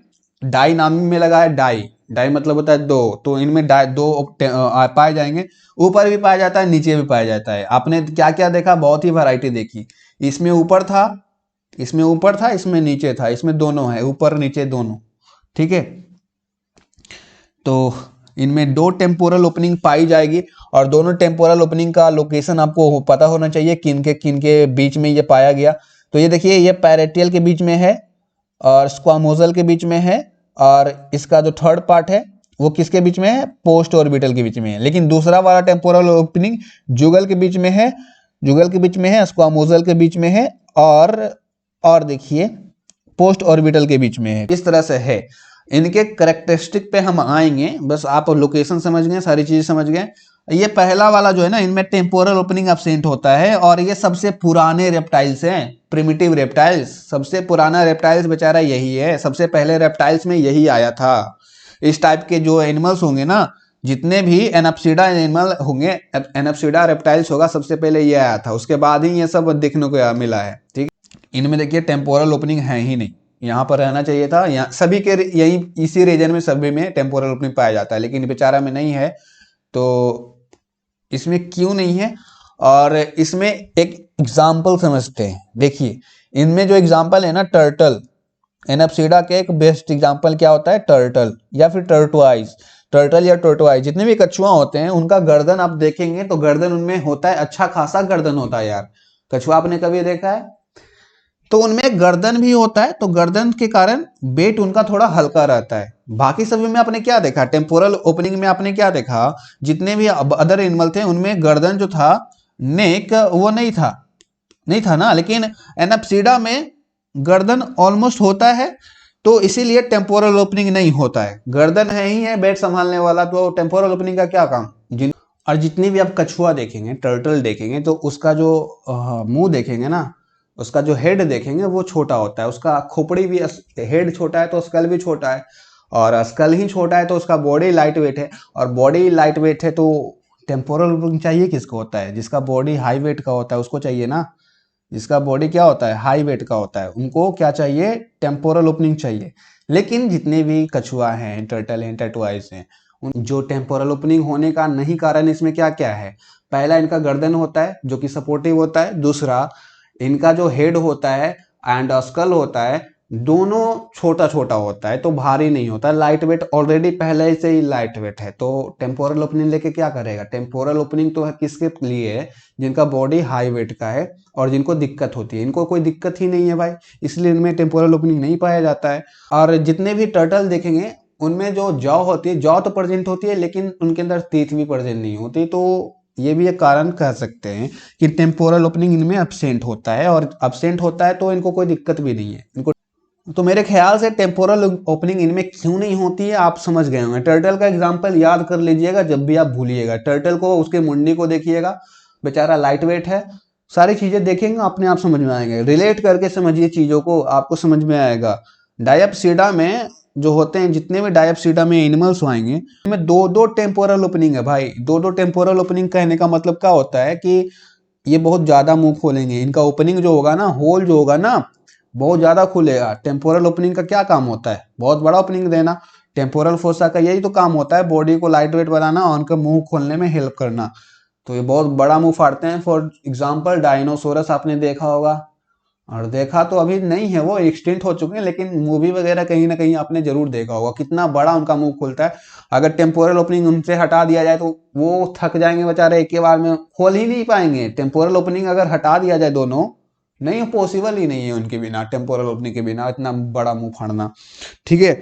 डाई नाम में लगा है, डाई, डाई मतलब होता है दो, तो इनमें डाई दो पाए जाएंगे। ऊपर भी पाया जाता है, नीचे भी पाया जाता है। आपने क्या क्या देखा, बहुत ही वैरायटी देखी। इसमें ऊपर था, इसमें ऊपर था, इसमें नीचे था, इसमें दोनों है, ऊपर नीचे दोनों, ठीक है। तो इनमें दो टेम्पोरल ओपनिंग पाई जाएगी, और दोनों टेम्पोरल ओपनिंग का लोकेशन आपको पता होना चाहिए, किन के बीच में ये पाया गया। तो ये देखिए, ये पैरेटियल के बीच में है और स्क्वामोजल के बीच में है, और इसका जो थर्ड पार्ट है वो किसके बीच में है, पोस्ट ऑर्बिटल के बीच में है। लेकिन दूसरा वाला टेम्पोरल ओपनिंग जुगल के बीच में है, जुगल के बीच में है, स्क्वामोजल के बीच में है, और देखिए पोस्ट ऑर्बिटल के बीच में है। इस तरह से है। इनके करेक्टरिस्टिक पे हम आएंगे, बस आप लोकेशन समझ गए, सारी चीज समझ गए। ये पहला वाला जो है ना, इनमें टेम्पोरल ओपनिंग एब्सेंट होता है, और ये सबसे पुराने रेप्टाइल्स हैं, प्रिमिटिव रेप्टाइल्स। सबसे पुराना रेप्टाइल्स बेचारा यही है, सबसे पहले रेप्टाइल्स में यही आया था। इस टाइप के जो एनिमल्स होंगे ना, जितने भी एनाप्सीडा एनिमल होंगे, एनाप्सीडा रेप्टाइल्स होगा, सबसे पहले ये आया था, उसके बाद ही ये सब देखने को मिला है, ठीक। इनमें देखिए टेम्पोरल ओपनिंग है ही नहीं, यहाँ पर रहना चाहिए था, यहाँ सभी के यही इसी रीजन में सभी में टेम्पोरल ओपनिंग पाया जाता है, लेकिन बेचारा में नहीं है। तो इसमें क्यों नहीं है, और इसमें एक एग्जाम्पल समझते हैं। देखिए इनमें जो एग्जाम्पल है ना, टर्टल, एनाप्सीडा के एक बेस्ट एग्जाम्पल क्या होता है, टर्टल या फिर टर्टवाइज। टर्टल या टर्टवाइज जितने भी कछुआ होते हैं, उनका गर्दन आप देखेंगे तो गर्दन उनमें होता है, अच्छा खासा गर्दन होता है यार। कछुआ आपने कभी देखा है, तो उनमें गर्दन भी होता है, तो गर्दन के कारण वेट उनका थोड़ा हल्का रहता है। बाकी सभी में आपने क्या देखा, टेम्पोरल ओपनिंग में आपने क्या देखा, जितने भी अदर एनिमल थे उनमें गर्दन जो था, नेक, वो नहीं था, नहीं था ना। लेकिन एनाप्सीडा में गर्दन ऑलमोस्ट होता है, तो इसीलिए टेम्पोरल ओपनिंग नहीं होता है। गर्दन है ही है वेट संभालने वाला, तो टेम्पोरल ओपनिंग का क्या काम। और जितनी भी आप कछुआ देखेंगे, टर्टल देखेंगे, तो उसका जो मुंह देखेंगे ना, उसका जो हेड देखेंगे वो छोटा होता है, उसका खोपड़ी भी, हेड छोटा है तो स्कल भी छोटा है, और स्कल ही छोटा है तो उसका बॉडी लाइट वेट है, और बॉडी लाइट वेट है तो टेम्पोरल ओपनिंग चाहिए किसको होता है, जिसका बॉडी हाई वेट का होता है उसको चाहिए ना। जिसका बॉडी क्या होता है, हाई वेट का होता है, उनको क्या चाहिए, टेम्पोरल ओपनिंग चाहिए। लेकिन जितने भी कछुआ हैं, टर्टल हैं, टर्टवाइज हैं, जो टेम्पोरल ओपनिंग होने का नहीं कारण इसमें क्या क्या है, पहला इनका गर्दन होता है जो कि सपोर्टिव होता है, दूसरा इनका जो हेड होता है एंड स्कल होता है, दोनों छोटा छोटा होता है, तो भारी नहीं होता। लाइट वेट ऑलरेडी पहले से ही लाइट वेट है, तो टेम्पोरल ओपनिंग लेके क्या करेगा? टेम्पोरल ओपनिंग तो है किसके लिए है? जिनका बॉडी हाई वेट का है और जिनको दिक्कत होती है। इनको कोई दिक्कत ही नहीं है भाई, इसलिए इनमें टेम्पोरल ओपनिंग नहीं पाया जाता है। और जितने भी टर्टल देखेंगे उनमें जो जॉ होती है, जॉ तो प्रेजेंट होती है लेकिन उनके अंदर टीथ भी प्रेजेंट नहीं होती, तो ये भी एक कारण कह सकते हैं कि टेम्पोरल ओपनिंग इनमें एब्सेंट होता है। और एब्सेंट होता है तो इनको कोई दिक्कत भी नहीं है इनको। तो मेरे ख्याल से टेम्पोरल ओपनिंग इनमें क्यों नहीं होती है आप समझ गए होंगे। टर्टल का एग्जांपल याद कर लीजिएगा जब भी आप भूलिएगा। टर्टल को, उसके मुंडी को देखिएगा, बेचारा लाइट वेट है। सारी चीजें देखेंगे अपने आप समझ में आएंगे, रिलेट करके समझिए चीजों को, आपको समझ में आएगा। डायप्सीडा में जो होते हैं, जितने भी डायप्सीडा में एनिमल्स आएंगे उनमें दो दो टेम्पोरल ओपनिंग है भाई। दो दो टेम्पोरल ओपनिंग कहने का मतलब क्या होता है कि ये बहुत ज्यादा मुंह खोलेंगे। इनका ओपनिंग जो होगा ना, होल जो होगा ना, बहुत ज्यादा खुलेगा। टेम्पोरल ओपनिंग का क्या काम होता है? बहुत बड़ा ओपनिंग देना। टेम्पोरल फोसा का यही तो काम होता है, बॉडी को लाइट वेट बनाना और उनका मुंह खोलने में हेल्प करना। तो ये बहुत बड़ा मुंह फाड़ते हैं। फॉर एग्जाम्पल डायनोसोरस आपने देखा होगा, और देखा तो अभी नहीं है, वो एक्सटिंक्ट हो चुके हैं, लेकिन मूवी वगैरह कहीं ना कहीं आपने जरूर देखा होगा, कितना बड़ा उनका मुंह खुलता है। अगर टेम्पोरल ओपनिंग उनसे हटा दिया जाए तो वो थक जाएंगे बेचारे, एक के बार में खोल ही नहीं पाएंगे। टेम्पोरल ओपनिंग अगर हटा दिया जाए दोनों, नहीं, पॉसिबल ही नहीं है उनके बिना, टेम्पोरल ओपनिंग के बिना इतना बड़ा मुंह फाड़ना। ठीक है,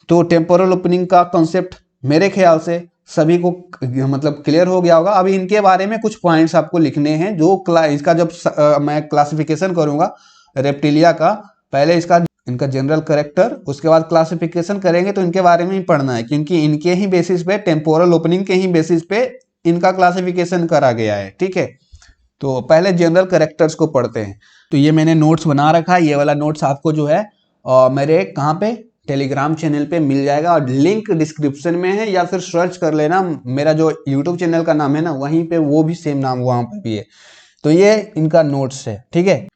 तो टेम्पोरल ओपनिंग का कॉन्सेप्ट मेरे ख्याल से सभी को मतलब क्लियर हो गया होगा। अभी इनके बारे में कुछ पॉइंट्स आपको लिखने हैं, जो इसका जब मैं क्लासिफिकेशन करूंगा रेप्टिलिया का, पहले इसका इनका जनरल कैरेक्टर, उसके बाद क्लासिफिकेशन करेंगे, तो इनके बारे में ही पढ़ना है, क्योंकि इनके ही बेसिस पे, टेम्पोरल ओपनिंग के ही बेसिस पे इनका क्लासिफिकेशन करा गया है। ठीक है, तो पहले जनरल कैरेक्टर्स को पढ़ते हैं। तो ये मैंने नोट्स बना रखा है, ये वाला नोट्स आपको जो है मेरे कहाँ पे, टेलीग्राम चैनल पे मिल जाएगा, और लिंक डिस्क्रिप्शन में है, या फिर सर्च कर लेना, मेरा जो यूट्यूब चैनल का नाम है ना, वहीं पे वो भी सेम नाम वहां पे भी है। तो ये इनका नोट्स है। ठीक है,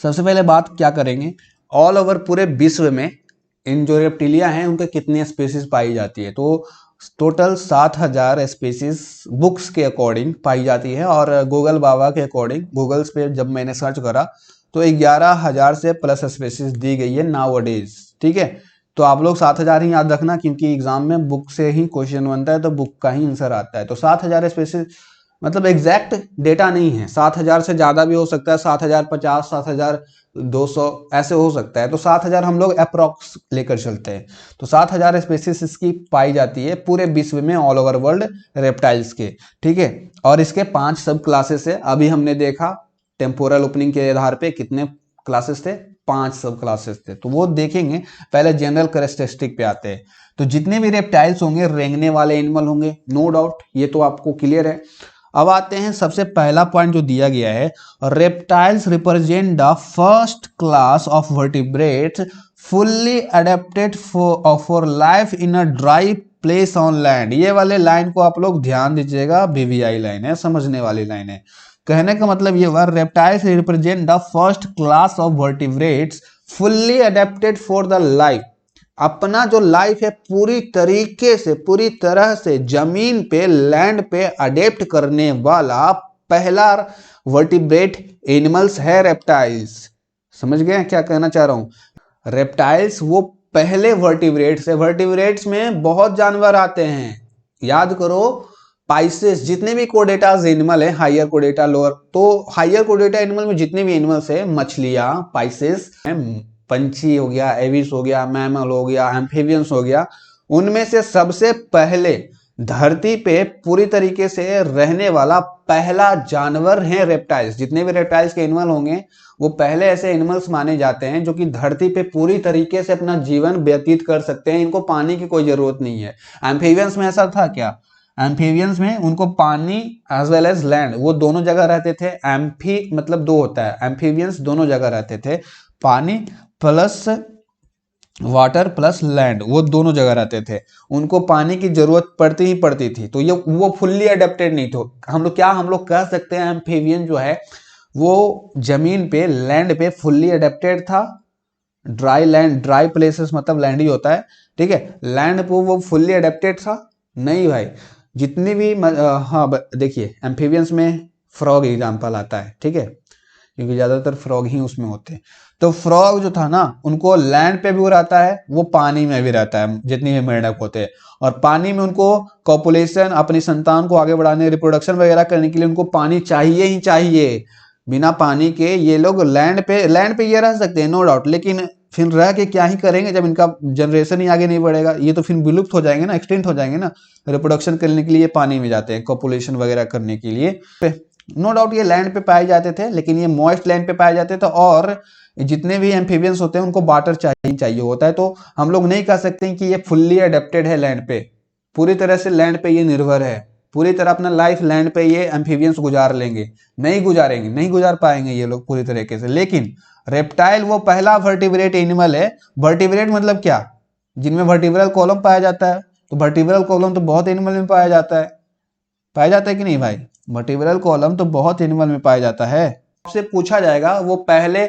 सबसे पहले बात क्या करेंगे, ऑल ओवर पूरे विश्व में इन जो रेप्टिलिया हैं उनके कितने स्पीसीज पाई जाती है। तो टोटल 7000 स्पीसीज बुक्स के अकॉर्डिंग पाई जाती है, और गूगल बाबा के अकॉर्डिंग, गूगल्स पे जब मैंने सर्च करा तो 11,000 से प्लस स्पीसीज दी गई है नाउ डेज। ठीक है, तो आप लोग 7000 ही याद रखना, क्योंकि एग्जाम में बुक से ही क्वेश्चन बनता है, तो बुक का ही आंसर आता है। तो 7000 स्पीसीज मतलब एग्जैक्ट डेटा नहीं है, 7000 से ज्यादा भी हो सकता है, 7050, 7200 ऐसे हो सकता है। तो 7000 हम लोग अप्रोक्स लेकर चलते हैं। तो 7000 स्पेसीज इसकी पाई जाती है पूरे विश्व में, ऑल ओवर वर्ल्ड, रेप्टाइल्स के। ठीक है, और इसके 5 सब क्लासेस है। अभी हमने देखा टेम्पोरल ओपनिंग के आधार पे कितने क्लासेस थे, 5 सब क्लासेस थे, तो वो देखेंगे। पहले जनरल कैरेक्टरिस्टिक पे आते हैं। तो जितने भी रेप्टाइल्स होंगे रेंगने वाले एनिमल होंगे, नो डाउट, ये तो आपको क्लियर है। अब आते हैं सबसे पहला पॉइंट जो दिया गया है, reptiles represent the first class of vertebrates fully adapted for life in a dry place on land. ये वाले लाइन को आप लोग ध्यान दीजिएगा, बीवीआई लाइन है, समझने वाली लाइन है। कहने का मतलब ये हुआ, reptiles represent the first class of vertebrates fully adapted for the life. अपना जो लाइफ है पूरी तरीके से, पूरी तरह से जमीन पे, लैंड पे अडेप्ट करने वाला पहला वर्टिब्रेट एनिमल्स है रेप्टाइल्स। समझ गए क्या कहना चाह रहा हूं? रेप्टाइल्स वो पहले वर्टिब्रेट्स है। वर्टिब्रेट्स में बहुत जानवर आते हैं, याद करो। पाइसेस, जितने भी कोडेटाज एनिमल है, हायर कोडेटा, लोअर, तो हायर कोडेटा एनिमल में जितने भी एनिमल्स है, मछलियां, पाइसेस, पंछी हो गया, एविस हो गया, मैमल हो गया, एम्फीबियंस हो गया, उनमें से सबसे पहले धरती पे पूरी तरीके से रहने वाला पहला जानवर है रेप्टाइल्स। जितने भी रेप्टाइल्स के एनिमल होंगे वो पहले ऐसे एनिमल्स माने जाते हैं जो कि धरती पे पूरी तरीके से अपना जीवन व्यतीत कर सकते हैं, इनको पानी की कोई जरूरत नहीं है। एम्फीबियंस में ऐसा था क्या? एम्फीबियंस में उनको पानी एज वेल एज लैंड, वो दोनों जगह रहते थे। एम्फी मतलब दो होता है, एम्फीबियंस दोनों जगह रहते थे, पानी प्लस वाटर प्लस लैंड, वो दोनों जगह रहते थे। उनको पानी की जरूरत पड़ती ही पड़ती थी, तो ये वो फुल्ली अडेप्टेड नहीं थे। हम लोग कह सकते हैं एम्फीबियन जो है वो जमीन पे, लैंड पे फुल्ली अडेप्टेड था। ड्राई लैंड, ड्राई प्लेसेस मतलब लैंड ही होता है। ठीक है, लैंड पे वो फुल्ली अडेप्टेड था नहीं भाई। जितनी भी हाँ देखिए, एम्फीबियंस में फ्रॉग एग्जाम्पल आता है। ठीक है, क्योंकि ज्यादातर फ्रॉग ही उसमें होते हैं। तो फ्रॉग जो था ना, उनको लैंड पे भी रहता है, वो पानी में भी रहता है, जितनी भी मेंढक होते हैं। और पानी में उनको कॉपुलेशन, अपनी संतान को आगे बढ़ाने, रिप्रोडक्शन वगैरह करने के लिए उनको पानी चाहिए ही चाहिए। बिना पानी के ये लोग लैंड पे ये रह सकते हैं नो डाउट, लेकिन फिर रह के क्या ही करेंगे जब इनका जनरेशन ही आगे नहीं बढ़ेगा। ये तो फिर विलुप्त हो जाएंगे ना, एक्सटिंक्ट हो जाएंगे ना। रिप्रोडक्शन करने के लिए पानी में जाते हैं, कॉपुलेशन वगैरह करने के लिए। नो डाउट ये लैंड पे पाए जाते थे, लेकिन ये मॉइस्ट लैंड पे पाए जाते थे। और जितने भी एम्फीबियंस होते हैं उनको वाटर चाहिए होता है। तो हम लोग नहीं कह सकते कि ये फुल्ली अडेप्टेड है लैंड पे, पूरी तरह से लैंड पे ये निर्भर है, पूरी तरह अपना लाइफ लैंड पे ये एम्फीबियंस गुजार लेंगे, नहीं गुजारेंगे, नहीं गुजार पाएंगे ये लोग पूरी तरीके से। लेकिन रेप्टाइल वो पहला वर्टिब्रेट एनिमल है। वर्टिब्रेट मतलब क्या, जिनमें वर्टिब्रल कॉलम पाया जाता है। तो वर्टिब्रल कॉलम तो बहुत एनिमल में पाया जाता है कि नहीं भाई? वर्टिब्रल कॉलम तो बहुत एनिमल में पाया जाता है। आपसे पूछा जाएगा वो पहले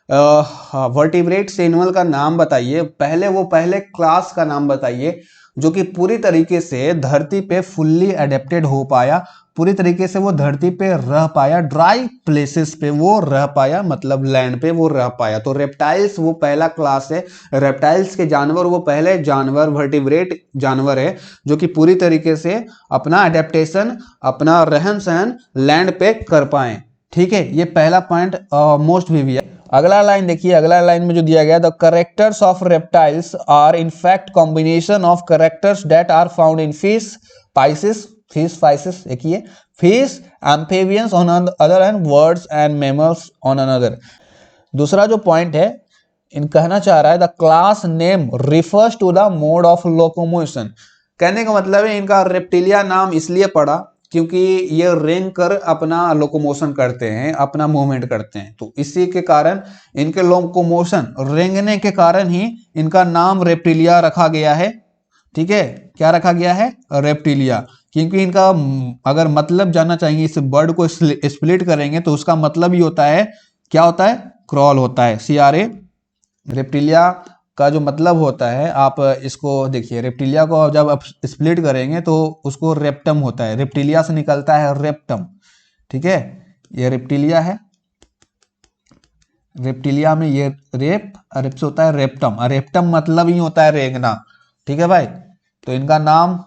वर्टिब्रेट्स एनिमल का नाम बताइए, वो पहले क्लास का नाम बताइए जो कि पूरी तरीके से धरती पे फुल्ली अडेप्टेड हो पाया, पूरी तरीके से वो धरती पे रह पाया, ड्राई प्लेसेस पे वो रह पाया, मतलब लैंड पे वो रह पाया। तो रेप्टाइल्स वो पहला क्लास है, रेप्टाइल्स के जानवर वो पहले जानवर, वर्टिब्रेट जानवर है जो कि पूरी तरीके से अपना अडेप्टेशन, अपना रहन सहन लैंड पे कर पाए। ठीक है, ये पहला पॉइंट मोस्ट भी है। अगला लाइन देखिए, अगला लाइन में जो दिया गया, the characters of reptiles are in fact combination of characters that are found in fish, pisces, देखिए fish, amphibians on other end birds and mammals on another. दूसरा जो पॉइंट है, इन कहना चाह रहा है the class name refers to the mode of locomotion. कहने का मतलब है इनका रेप्टिलिया नाम इसलिए पड़ा क्योंकि ये रेंग कर अपना लोकोमोशन करते हैं, अपना मूवमेंट करते हैं। तो इसी के कारण इनके लोकोमोशन, रेंगने के कारण ही इनका नाम रेप्टिलिया रखा गया है। ठीक है, क्या रखा गया है? रेप्टिलिया। क्योंकि इनका अगर मतलब जानना चाहिए, इस वर्ड को स्प्लिट करेंगे तो उसका मतलब ही होता है, क्या होता है? क्रॉल होता है, CRA। रेप्टिलिया का जो मतलब होता है, आप इसको देखिए, रेप्टिलिया को जब आप स्प्लिट करेंगे तो उसको रेप्टम होता है, रेप्टिलिया से निकलता है रेप्टम। ठीक है, ये रेप्टिलिया है, रेप्टिलिया में ये रेप से होता है रेप्टम, और रेप्टम मतलब ही होता है रेंगना। ठीक है भाई, तो इनका नाम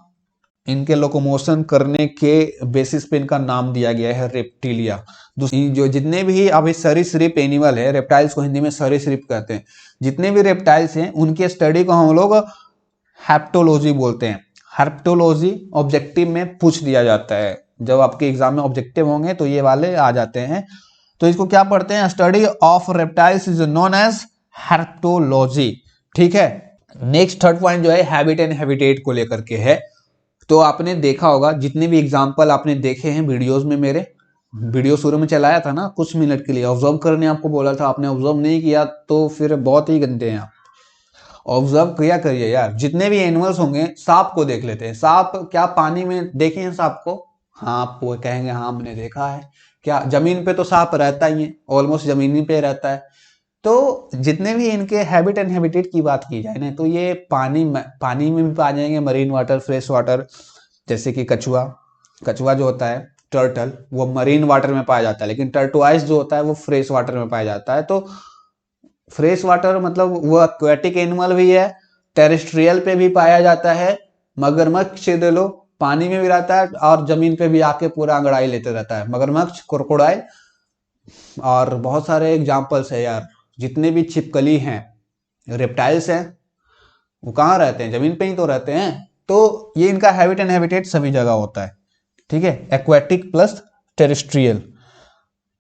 इनके लोकोमोशन करने के बेसिस पे इनका नाम दिया गया है रेप्टिलिया। जो जितने भी अभी सरीसृप एनिमल है, रेप्टाइल्स को हिंदी में सरीसृप कहते हैं, जितने भी रेप्टाइल्स हैं उनके स्टडी को हम लोग हैप्टोलॉजी बोलते हैं। हैप्टोलॉजी ऑब्जेक्टिव में पूछ दिया जाता है, जब आपके एग्जाम में ऑब्जेक्टिव होंगे तो ये वाले आ जाते हैं। तो इसको क्या पढ़ते हैं? Study of reptiles is known as herpetology. ठीक है, नेक्स्ट थर्ड पॉइंट जो है हैबिट एंड हैबिटेट को लेकर के है। तो आपने देखा होगा, जितने भी एग्जाम्पल आपने देखे हैं वीडियोस में, मेरे वीडियो शुरू में चलाया था ना कुछ मिनट के लिए, ऑब्जर्व करने आपको बोला था, आपने ऑब्जर्व नहीं किया तो फिर बहुत ही गंदे हैं आप। ऑब्जर्व किया करिए यार। जितने भी एनिमल्स होंगे, सांप को देख लेते हैं। सांप क्या पानी में देखे हैं सांप को? हाँ, आप वो कहेंगे हाँ हमने देखा है। क्या जमीन पे तो सांप रहता ही है, ऑलमोस्ट जमीन पे रहता है। तो जितने भी इनके हैबिट एंड हैबिटेट की बात की जाए ना, तो ये पानी में भी पा जाएंगे, मरीन वाटर, फ्रेश वाटर। जैसे कि कछुआ जो होता है, टर्टल, वो मरीन वाटर में पाया जाता है, लेकिन टर्टोइज जो होता है वो फ्रेश वाटर में पाया जाता है। तो फ्रेश वाटर मतलब वो एक्वेटिक एनिमल भी है, टेरेस्ट्रियल पे भी पाया जाता है। मगरमच्छ दे लो, पानी में भी रहता है और जमीन पे भी आके पूरा अंगड़ाई लेते रहता है, मगरमच्छ, क्रोकोडाइल। और बहुत सारे एग्जाम्पल्स है यार। जितने भी छिपकली हैं, रेप्टाइल्स हैं, वो कहाँ रहते हैं? जमीन पे ही तो रहते हैं। तो ये इनका हैबिट एंड हैबिटेट सभी जगह होता है। ठीक है, एक्वेटिक प्लस टेरेस्ट्रियल।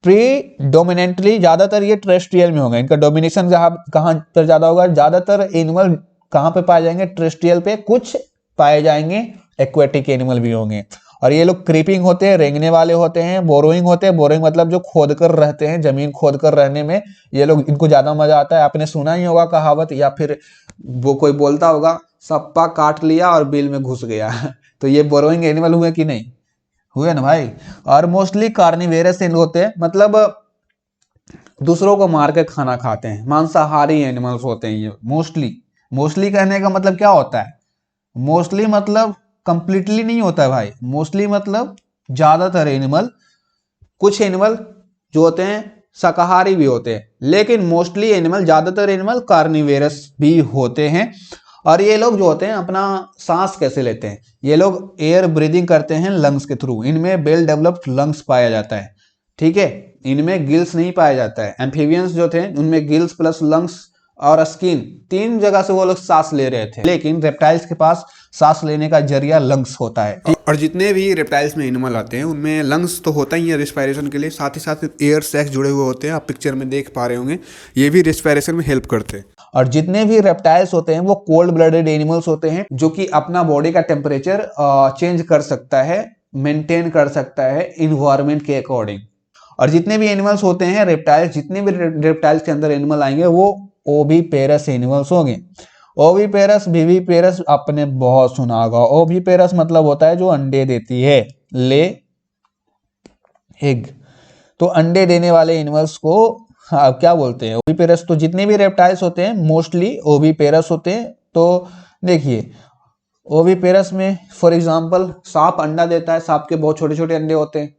प्रीडोमिनेंटली ज्यादातर ये टेरेस्ट्रियल में होगा, इनका डोमिनेशन कहाँ पर ज्यादा होगा? ज्यादातर एनिमल कहाँ पे पाए जाएंगे? टेरेस्ट्रियल पे। कुछ पाए जाएंगे एक्वेटिक एनिमल भी होंगे। और ये लोग क्रीपिंग होते हैं, रेंगने वाले होते हैं, बोरोइंग होते हैं। बोरोइंग मतलब जो खोद कर रहते हैं, जमीन खोद कर रहने में ये लोग, इनको ज्यादा मजा आता है। आपने सुना ही होगा कहावत, या फिर वो कोई बोलता होगा, सप्पा काट लिया और बिल में घुस गया। तो ये बोरोइंग एनिमल हुए कि नहीं? हुए ना भाई। और मोस्टली कार्निवेरस होते हैं, मतलब दूसरों को मार के खाना खाते हैं, मांसाहारी एनिमल्स होते हैं ये मोस्टली कहने का मतलब क्या होता है? मोस्टली मतलब कंप्लीटली नहीं होता है भाई। मोस्टली मतलब ज्यादातर एनिमल। कुछ एनिमल जो होते हैं शाकाहारी भी होते हैं, लेकिन मोस्टली एनिमल, ज्यादातर एनिमल कार्निवेरस भी होते हैं। और ये लोग जो होते हैं अपना सांस कैसे लेते हैं, ये लोग एयर ब्रीदिंग करते हैं लंग्स के थ्रू। इनमें वेल डेवलप्ड लंग्स पाया जाता है, ठीक है, इनमें गिल्स नहीं पाया जाता है। एम्फीबियंस जो थे उनमें गिल्स प्लस लंग्स और स्किन, तीन जगह से वो लोग सांस ले रहे थे, लेकिन रेप्टाइल्स के पास सांस लेने का जरिया लंग्स होता है। और जितने भी रेप्टाइल्स में एनिमल आते हैं उनमें लंग्स तो होता ही है रिस्पायरेशन के लिए, साथ ही साथ एयर सैक्स जुड़े हुए होते हैं, आप पिक्चर में देख पा रहे होंगे, ये भी रिस्पायरेशन में हेल्प करते हैं। और जितने भी रेप्टाइल्स होते हैं वो कोल्ड ब्लडेड एनिमल्स होते हैं, जो कि अपना बॉडी का टेम्परेचर चेंज कर सकता है, मेंटेन कर सकता है इन्वायरमेंट के अकॉर्डिंग। और जितने भी एनिमल्स होते हैं रेप्टाइल्स, जितने भी रेप्टाइल्स के अंदर एनिमल आएंगे वो ओविपेरस एनिमल्स होंगे। ओविपेरस, विविपेरस आपने बहुत सुना होगा। ओविपेरस मतलब होता है जो अंडे देती है, ले एग। तो अंडे देने वाले एनिमल्स को क्या बोलते हैं, ओविपेरस। तो जितने भी रेप्टाइल्स होते हैं मोस्टली ओविपेरस होते हैं। तो देखिए ओविपेरस में फॉर एग्जांपल सांप अंडा देता है, सांप के बहुत छोटे छोटे अंडे होते हैं,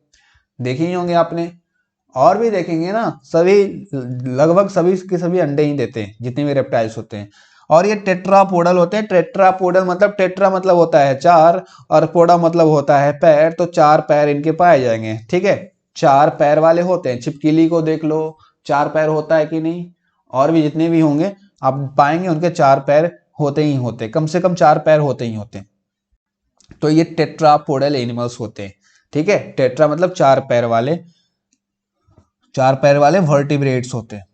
देखे ही होंगे आपने, और भी देखेंगे ना, सभी लगभग सभी के सभी अंडे ही देते हैं जितने भी रेप्टाइल्स होते हैं। और ये टेट्रापोडल होते हैं। टेट्रापोडल मतलब, टेट्रा मतलब होता है चार और पोडा मतलब होता है पैर, तो चार पैर इनके पाए जाएंगे, ठीक है, चार पैर वाले होते हैं। छिपकली को देख लो, चार पैर होता है कि नहीं, और भी जितने भी होंगे आप पाएंगे उनके चार पैर होते ही होते, कम से कम चार पैर होते ही होते। तो ये टेट्रापोडल एनिमल्स होते हैं, ठीक है। टेट्रा मतलब चार पैर वाले, चार पैर वाले वर्टिब्रेट्स होते हैं।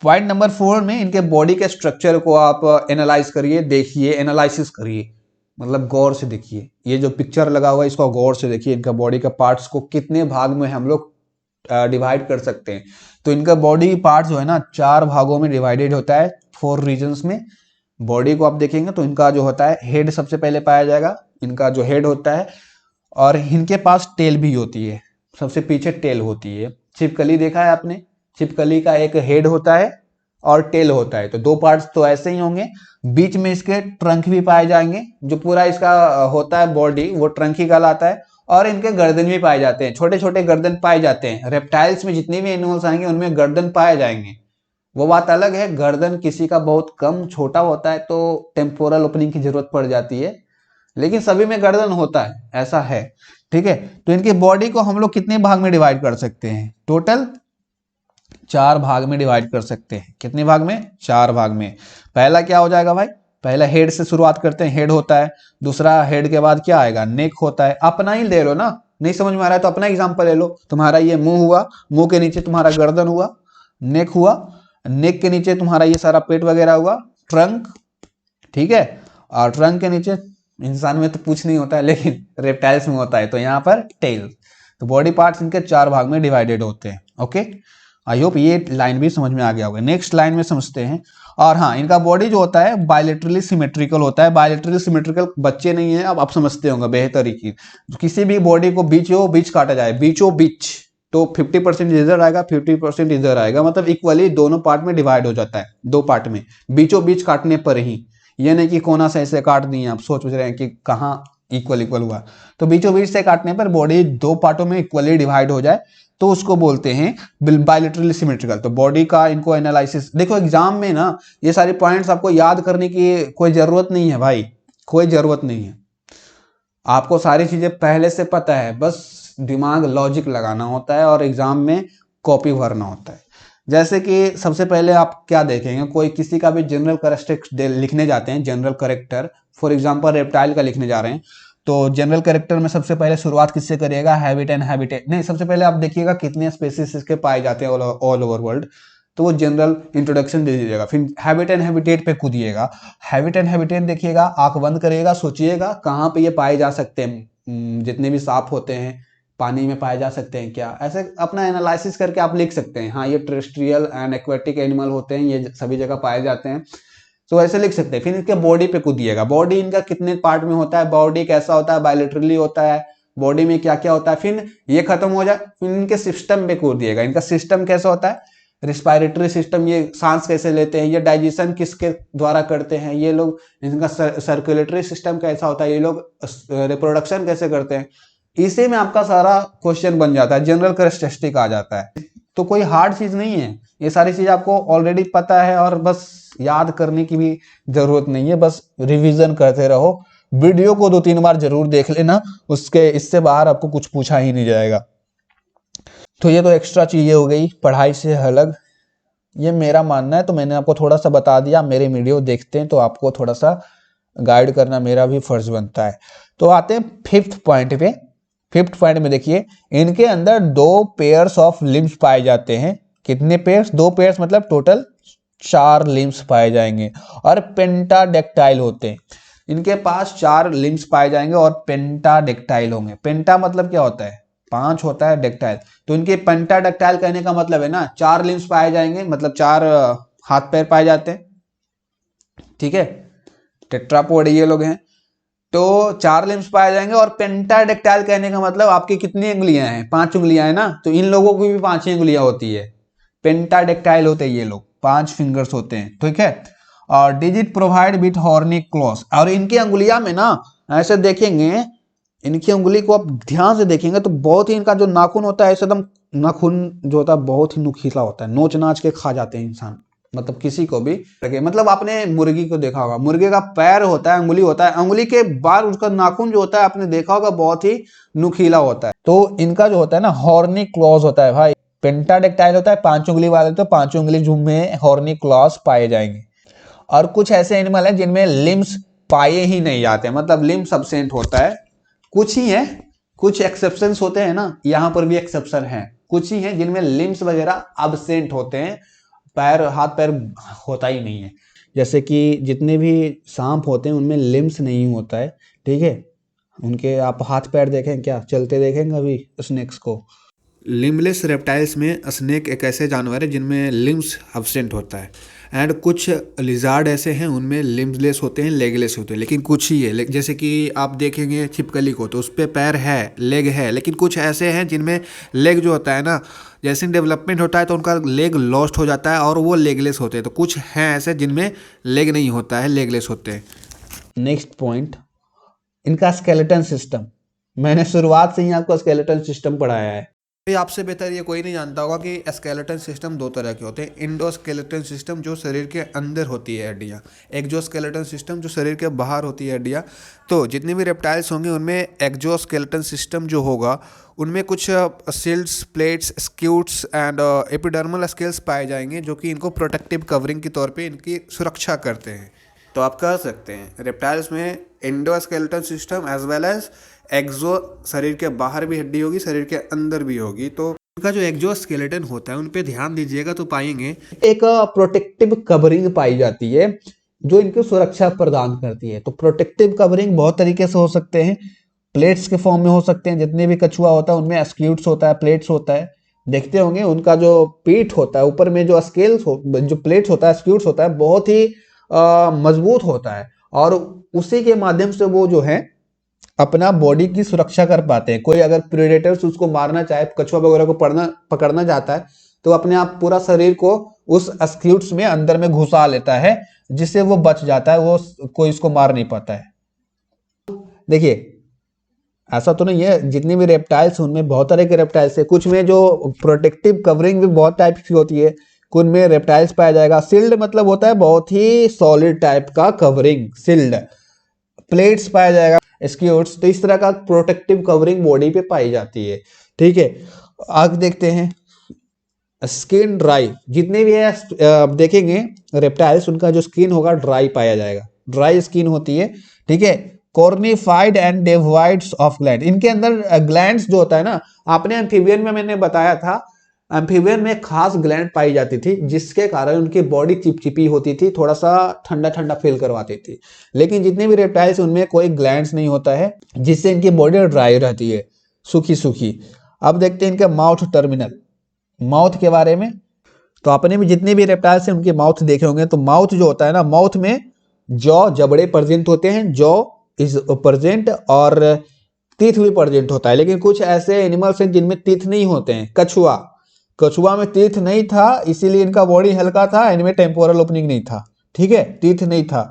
पॉइंट नंबर 4 में इनके बॉडी के स्ट्रक्चर को आप एनालाइज करिए, देखिए, एनालिसिस करिए, मतलब गौर से देखिए। ये जो पिक्चर लगा हुआ है इसको गौर से देखिए, इनका बॉडी का पार्ट्स को कितने भाग में हम लोग डिवाइड कर सकते हैं। तो इनका बॉडी पार्ट जो है ना 4 भागों में डिवाइडेड होता है, 4 रीजन्स में। बॉडी को आप देखेंगे तो इनका जो होता है हेड सबसे पहले पाया जाएगा, इनका जो हेड होता है, और इनके पास टेल भी होती है, सबसे पीछे टेल होती है। छिपकली देखा है आपने, छिपकली का एक हेड होता है और टेल होता है, तो 2 पार्ट्स तो ऐसे ही होंगे। बीच में इसके ट्रंक भी पाए जाएंगे, जो पूरा इसका होता है बॉडी वो ट्रंक ही कहलाता है। और इनके गर्दन भी पाए जाते हैं, छोटे छोटे गर्दन पाए जाते हैं। रेप्टाइल्स में जितने भी एनिमल्स आएंगे उनमें गर्दन पाए जाएंगे, वो बात अलग है, गर्दन किसी का बहुत कम छोटा होता है तो टेम्पोरल ओपनिंग की जरूरत पड़ जाती है, लेकिन सभी में गर्दन होता है, ऐसा है, ठीक है। तो इनकी बॉडी को हम लोग कितने भाग में डिवाइड कर सकते हैं, टोटल 4 भाग में डिवाइड कर सकते हैं। कितने भाग में, 4 भाग में। पहला क्या हो जाएगा भाई, पहला हेड से शुरुआत करते हैं, हेड होता है। दूसरा हेड के बाद क्या आएगा, नेक होता है। अपना ही ले लो ना, नहीं समझ में आ रहा है तो अपना एग्जांपल ले लो। तुम्हारा ये मुंह हुआ, मुंह के नीचे तुम्हारा गर्दन हुआ, नेक हुआ, नेक के नीचे तुम्हारा ये सारा पेट वगैरह हुआ, ट्रंक, ठीक है। और ट्रंक के नीचे, इंसान में तो पूछ नहीं होता है लेकिन रेप्टाइल्स में होता है, तो यहाँ पर टेल। तो बॉडी पार्ट्स इनके 4 भाग में डिवाइडेड होते हैं, ओके। आई होप ये लाइन भी समझ में आ गया होगा। नेक्स्ट लाइन में समझते हैं। और हाँ, इनका बॉडी जो होता है बायलेटरली सिमेट्रिकल होता है। बायलेटरली सिमेट्रिकल बच्चे नहीं है, अब आप समझते होंगे बेहतर की, किसी भी बॉडी को बीचों बीच काटा जाए, बीचों बीच, तो 50% इधर आएगा, 50% इधर आएगा, मतलब इक्वली दोनों पार्ट में डिवाइड हो जाता है, 2 पार्ट में, बीचों बीच काटने पर ही। ये नहीं कि कोना से ऐसे काट दिए, आप सोच रहे हैं कि कहाँ इक्वल इक्वल हुआ। तो बीचों बीच से काटने पर बॉडी 2 पार्टों में इक्वली डिवाइड हो जाए तो उसको बोलते हैं बायलेटरली सिमेट्रिकल। तो बॉडी का इनको एनालिसिस, देखो एग्जाम में ना ये सारे पॉइंट्स आपको याद करने की कोई जरूरत नहीं है भाई, कोई जरूरत नहीं है। आपको सारी चीजें पहले से पता है, बस दिमाग लॉजिक लगाना होता है और एग्जाम में कॉपी भरना होता है। जैसे कि सबसे पहले आप क्या देखेंगे, कोई किसी का भी जनरल कैरेक्टरिस्टिक लिखने जाते हैं, general character, for example reptile का लिखने जा रहे हैं, तो जनरल कैरेक्टर में सबसे पहले शुरुआत किससे करिएगा, हैबिट एंड हैबिटेट, नहीं, सबसे पहले आप देखिएगा कितने स्पेसीज इसके पाए जाते हैं ऑल ओवर वर्ल्ड, तो वो जनरल इंट्रोडक्शन दे दीजिएगा। फिर हैबिट एंड हैबिटेट पे कूदिएगा, हैबिट एंड हैबिटेट देखिएगा, आंख बंद करिएगा, सोचिएगा कहाँ पे ये पाए जा सकते हैं, जितने भी सांप होते हैं पानी में पाए जा सकते हैं क्या, ऐसे अपना एनालिसिस करके आप लिख सकते हैं। हाँ, ये टेरेस्ट्रियल एंड एक्वेटिक एनिमल होते हैं, ये सभी जगह पाए जाते हैं, तो ऐसे लिख सकते हैं। फिर इनके बॉडी पे कूदिएगा, बॉडी इनका कितने पार्ट में होता है, बॉडी कैसा होता है, बायलेटरली होता है, बॉडी में क्या क्या होता है। फिर ये खत्म हो जाए, फिर इनके सिस्टम पे कूदिएगा, इनका सिस्टम कैसा होता है, रिस्पायरेटरी सिस्टम, ये सांस कैसे लेते हैं, ये डाइजेशन किसके द्वारा करते हैं, ये लोग, इनका सर्कुलेटरी सिस्टम कैसा होता है, ये लोग रिप्रोडक्शन कैसे करते हैं, इसी में आपका सारा क्वेश्चन बन जाता है, जनरल कैरेक्टरिस्टिक आ जाता है। तो कोई हार्ड चीज नहीं है, ये सारी चीज आपको ऑलरेडी पता है और बस याद करने की भी जरूरत नहीं है, बस रिवीजन करते रहो। वीडियो को 2-3 बार जरूर देख लेना, उसके इससे बाहर आपको कुछ पूछा ही नहीं जाएगा। तो ये तो एक्स्ट्रा चीजें हो गई पढ़ाई से अलग, ये मेरा मानना है, तो मैंने आपको थोड़ा सा बता दिया। मेरे वीडियो देखते हैं तो आपको थोड़ा सा गाइड करना मेरा भी फर्ज बनता है। तो आते हैं 5th पॉइंट पे। 5th पॉइंट में देखिए, इनके अंदर 2 पेयर्स ऑफ लिम्स पाए जाते हैं। कितने पेयर्स? 2 पेयर्स, मतलब टोटल 4 लिम्स पाए जाएंगे और पेंटाडेक्टाइल होते हैं। इनके पास 4 लिम्स पाए जाएंगे और पेंटाडेक्टाइल होंगे। पेंटा मतलब क्या होता है? 5 होता है, डेक्टाइल तो इनके पेंटाडेक्टाइल कहने का मतलब है ना 4 लिम्स पाए जाएंगे, मतलब 4 हाथ पैर पाए जाते हैं, ठीक है। टेट्रापोड ये लोग हैं, तो 4 लिम्स पाए जाएंगे। और पेंटाडेक्टाइल कहने का मतलब आपकी कितनी उंगलियां हैं? 5 उंगलियां हैं ना, तो इन लोगों की भी 5 ही उंगलियां होती है। पेंटाडेक्टाइल होते हैं ये लोग, 5 फिंगर्स होते हैं, ठीक है। और digit provide with horny claws, और इनकी अंगुलियां में ना ऐसे देखेंगे, इनकी उंगली को आप ध्यान से देखेंगे तो बहुत ही इनका जो नाखून होता है एकदम, नाखून जो होता है बहुत ही नुकीला होता है, नोच नाच के खा जाते हैं इंसान, मतलब किसी को भी लगे। मतलब आपने मुर्गी को देखा होगा, मुर्गे का पैर होता है, उंगली होता है, उंगली के बाद उसका नाखून जो होता है आपने देखा होगा बहुत ही नुकीला होता है। तो इनका जो होता है ना हॉर्नी क्लॉज होता है भाई। पेंटाडेक्टाइल होता है 5 उंगली वाले, तो 5 उंगली झुम में हॉर्नी क्लॉज पाए जाएंगे। और कुछ ऐसे एनिमल है जिनमें लिम्स पाए ही नहीं जाते, मतलब लिम्स अब्सेंट होता है। कुछ ही है, कुछ एक्सेप्शंस होते हैं ना, यहां पर भी एक्सेप्शन है, कुछ ही है जिनमें लिम्स वगैरह अब्सेंट होते हैं, पैर हाथ पैर होता ही नहीं है। जैसे कि जितने भी सांप होते हैं उनमें लिम्स नहीं होता है, ठीक है। उनके आप हाथ पैर देखें क्या, चलते देखेंगे अभी स्नेक्स को। लिम्बलेस रेप्टाइल्स में स्नेक एक ऐसे जानवर है जिनमें लिम्स अब्सेंट होता है। एंड कुछ लिजार्ड ऐसे हैं उनमें लिम्बलेस होते हैं, लेगलेस होते हैं, लेकिन कुछ ही है। जैसे कि आप देखेंगे छिपकली को तो उस पर पैर है, लेग है, लेकिन कुछ ऐसे हैं जिनमें लेग जो होता है ना, जैसे डेवलपमेंट होता है तो उनका लेग लॉस्ट हो जाता है और वो लेगलेस होते हैं। तो कुछ हैं ऐसे जिनमें लेग नहीं होता है, लेगलेस होते हैं। नेक्स्ट पॉइंट, इनका स्केलेटन सिस्टम। मैंने शुरुआत से ही आपको स्केलेटन सिस्टम पढ़ाया है। आपसे बेहतर ये कोई नहीं जानता होगा कि स्केलेटन सिस्टम 2 तरह के होते हैं। इंडोस्केलेटन सिस्टम जो शरीर के अंदर होती है हड्डियाँ, एक्जोस्केलेटन सिस्टम जो शरीर के बाहर होती है हड्डियाँ। तो जितने भी रेप्टाइल्स होंगे उनमें एक्जोस्केलेटन सिस्टम जो होगा उनमें कुछ सिल्स, plates, scutes and epidermal scales पाए जाएंगे जो कि इनको प्रोटेक्टिव कवरिंग के तौर पे इनकी सुरक्षा करते हैं। तो आप कह सकते हैं रेप्टाइल्स में endoskeleton system as well as exo, शरीर के बाहर भी हड्डी होगी, शरीर के अंदर भी होगी। तो उनका जो एक्जोस्केलेटन होता है उन पे ध्यान दीजिएगा तो पाएंगे एक प्रोटेक्टिव कवरिंग पाई जाती है जो इनको सुरक्षा प्रदान करती है। तो प्रोटेक्टिव कवरिंग बहुत तरीके से हो सकते हैं, प्लेट्स के फॉर्म में हो सकते हैं। जितने भी कछुआ होता है उनमें स्क्यूट्स होता है, प्लेट्स होता है, देखते होंगे उनका जो पीठ होता है ऊपर में जो स्केल्स हो, जो प्लेट्स होता है, स्क्यूट्स होता है, बहुत ही मजबूत होता है और उसी के माध्यम से वो जो है अपना बॉडी की सुरक्षा कर पाते हैं। कोई अगर प्रेडेटर्स उसको मारना चाहे, कछुआ वगैरह को पकड़ना चाहता है तो अपने आप पूरा शरीर को उस स्क्यूट्स में अंदर में घुसा लेता है, जिससे वो बच जाता है, वो कोई इसको मार नहीं पाता है। देखिए ऐसा तो नहीं है, जितनी भी रेप्टाइल्स उनमें बहुत तरह के रेप्टाइल्स है। कुछ में जो प्रोटेक्टिव कवरिंग भी बहुत टाइप की होती है, कुछ में रेप्टाइल्स पाया जाएगा। सिल्ड मतलब होता है बहुत ही सॉलिड टाइप का कवरिंग, सिल्ड। प्लेट्स पाया जाएगा, स्क्यूट्स। तो इस तरह का प्रोटेक्टिव कवरिंग बॉडी पे पाई जाती है, ठीक है। आगे देखते हैं स्किन ड्राई। जितने भी है आप देखेंगे रेप्टाइल्स, उनका जो स्किन होगा ड्राई पाया जाएगा, ड्राई स्किन होती है, ठीक है। Cornified and devoids of gland. इनके अंदर ग्लैंड्स जो होता है ना, आपने एम्फीबियन में मैंने बताया था, एम्फीबियन में खास ग्लैंड पाई जाती थी जिसके कारण उनकी बॉडी चिपचिपी होती थी, थोड़ा सा ठंडा ठंडा फील करवाती थी। लेकिन जितने भी रेप्टाइल्स उनमें कोई ग्लैंड्स नहीं होता है, जिससे इनकी बॉडी ड्राई रहती है, सूखी सूखी। अब देखते हैं इनके माउथ टर्मिनल, माउथ के बारे में। तो आपने भी जितने भी रेप्टाइल्स हैं उनके माउथ देखे होंगे। तो माउथ जो होता है ना, माउथ में जॉ, जबड़े प्रेजेंट होते हैं, जॉ इज प्रेजेंट, और टीथ भी प्रेजेंट होता है। लेकिन कुछ ऐसे एनिमल्स हैं जिनमें टीथ नहीं होते हैं। कछुआ में टीथ नहीं था, इसीलिए इनका बॉडी हल्का था, इनमें टेम्पोरल ओपनिंग नहीं था, ठीक है, टीथ नहीं था।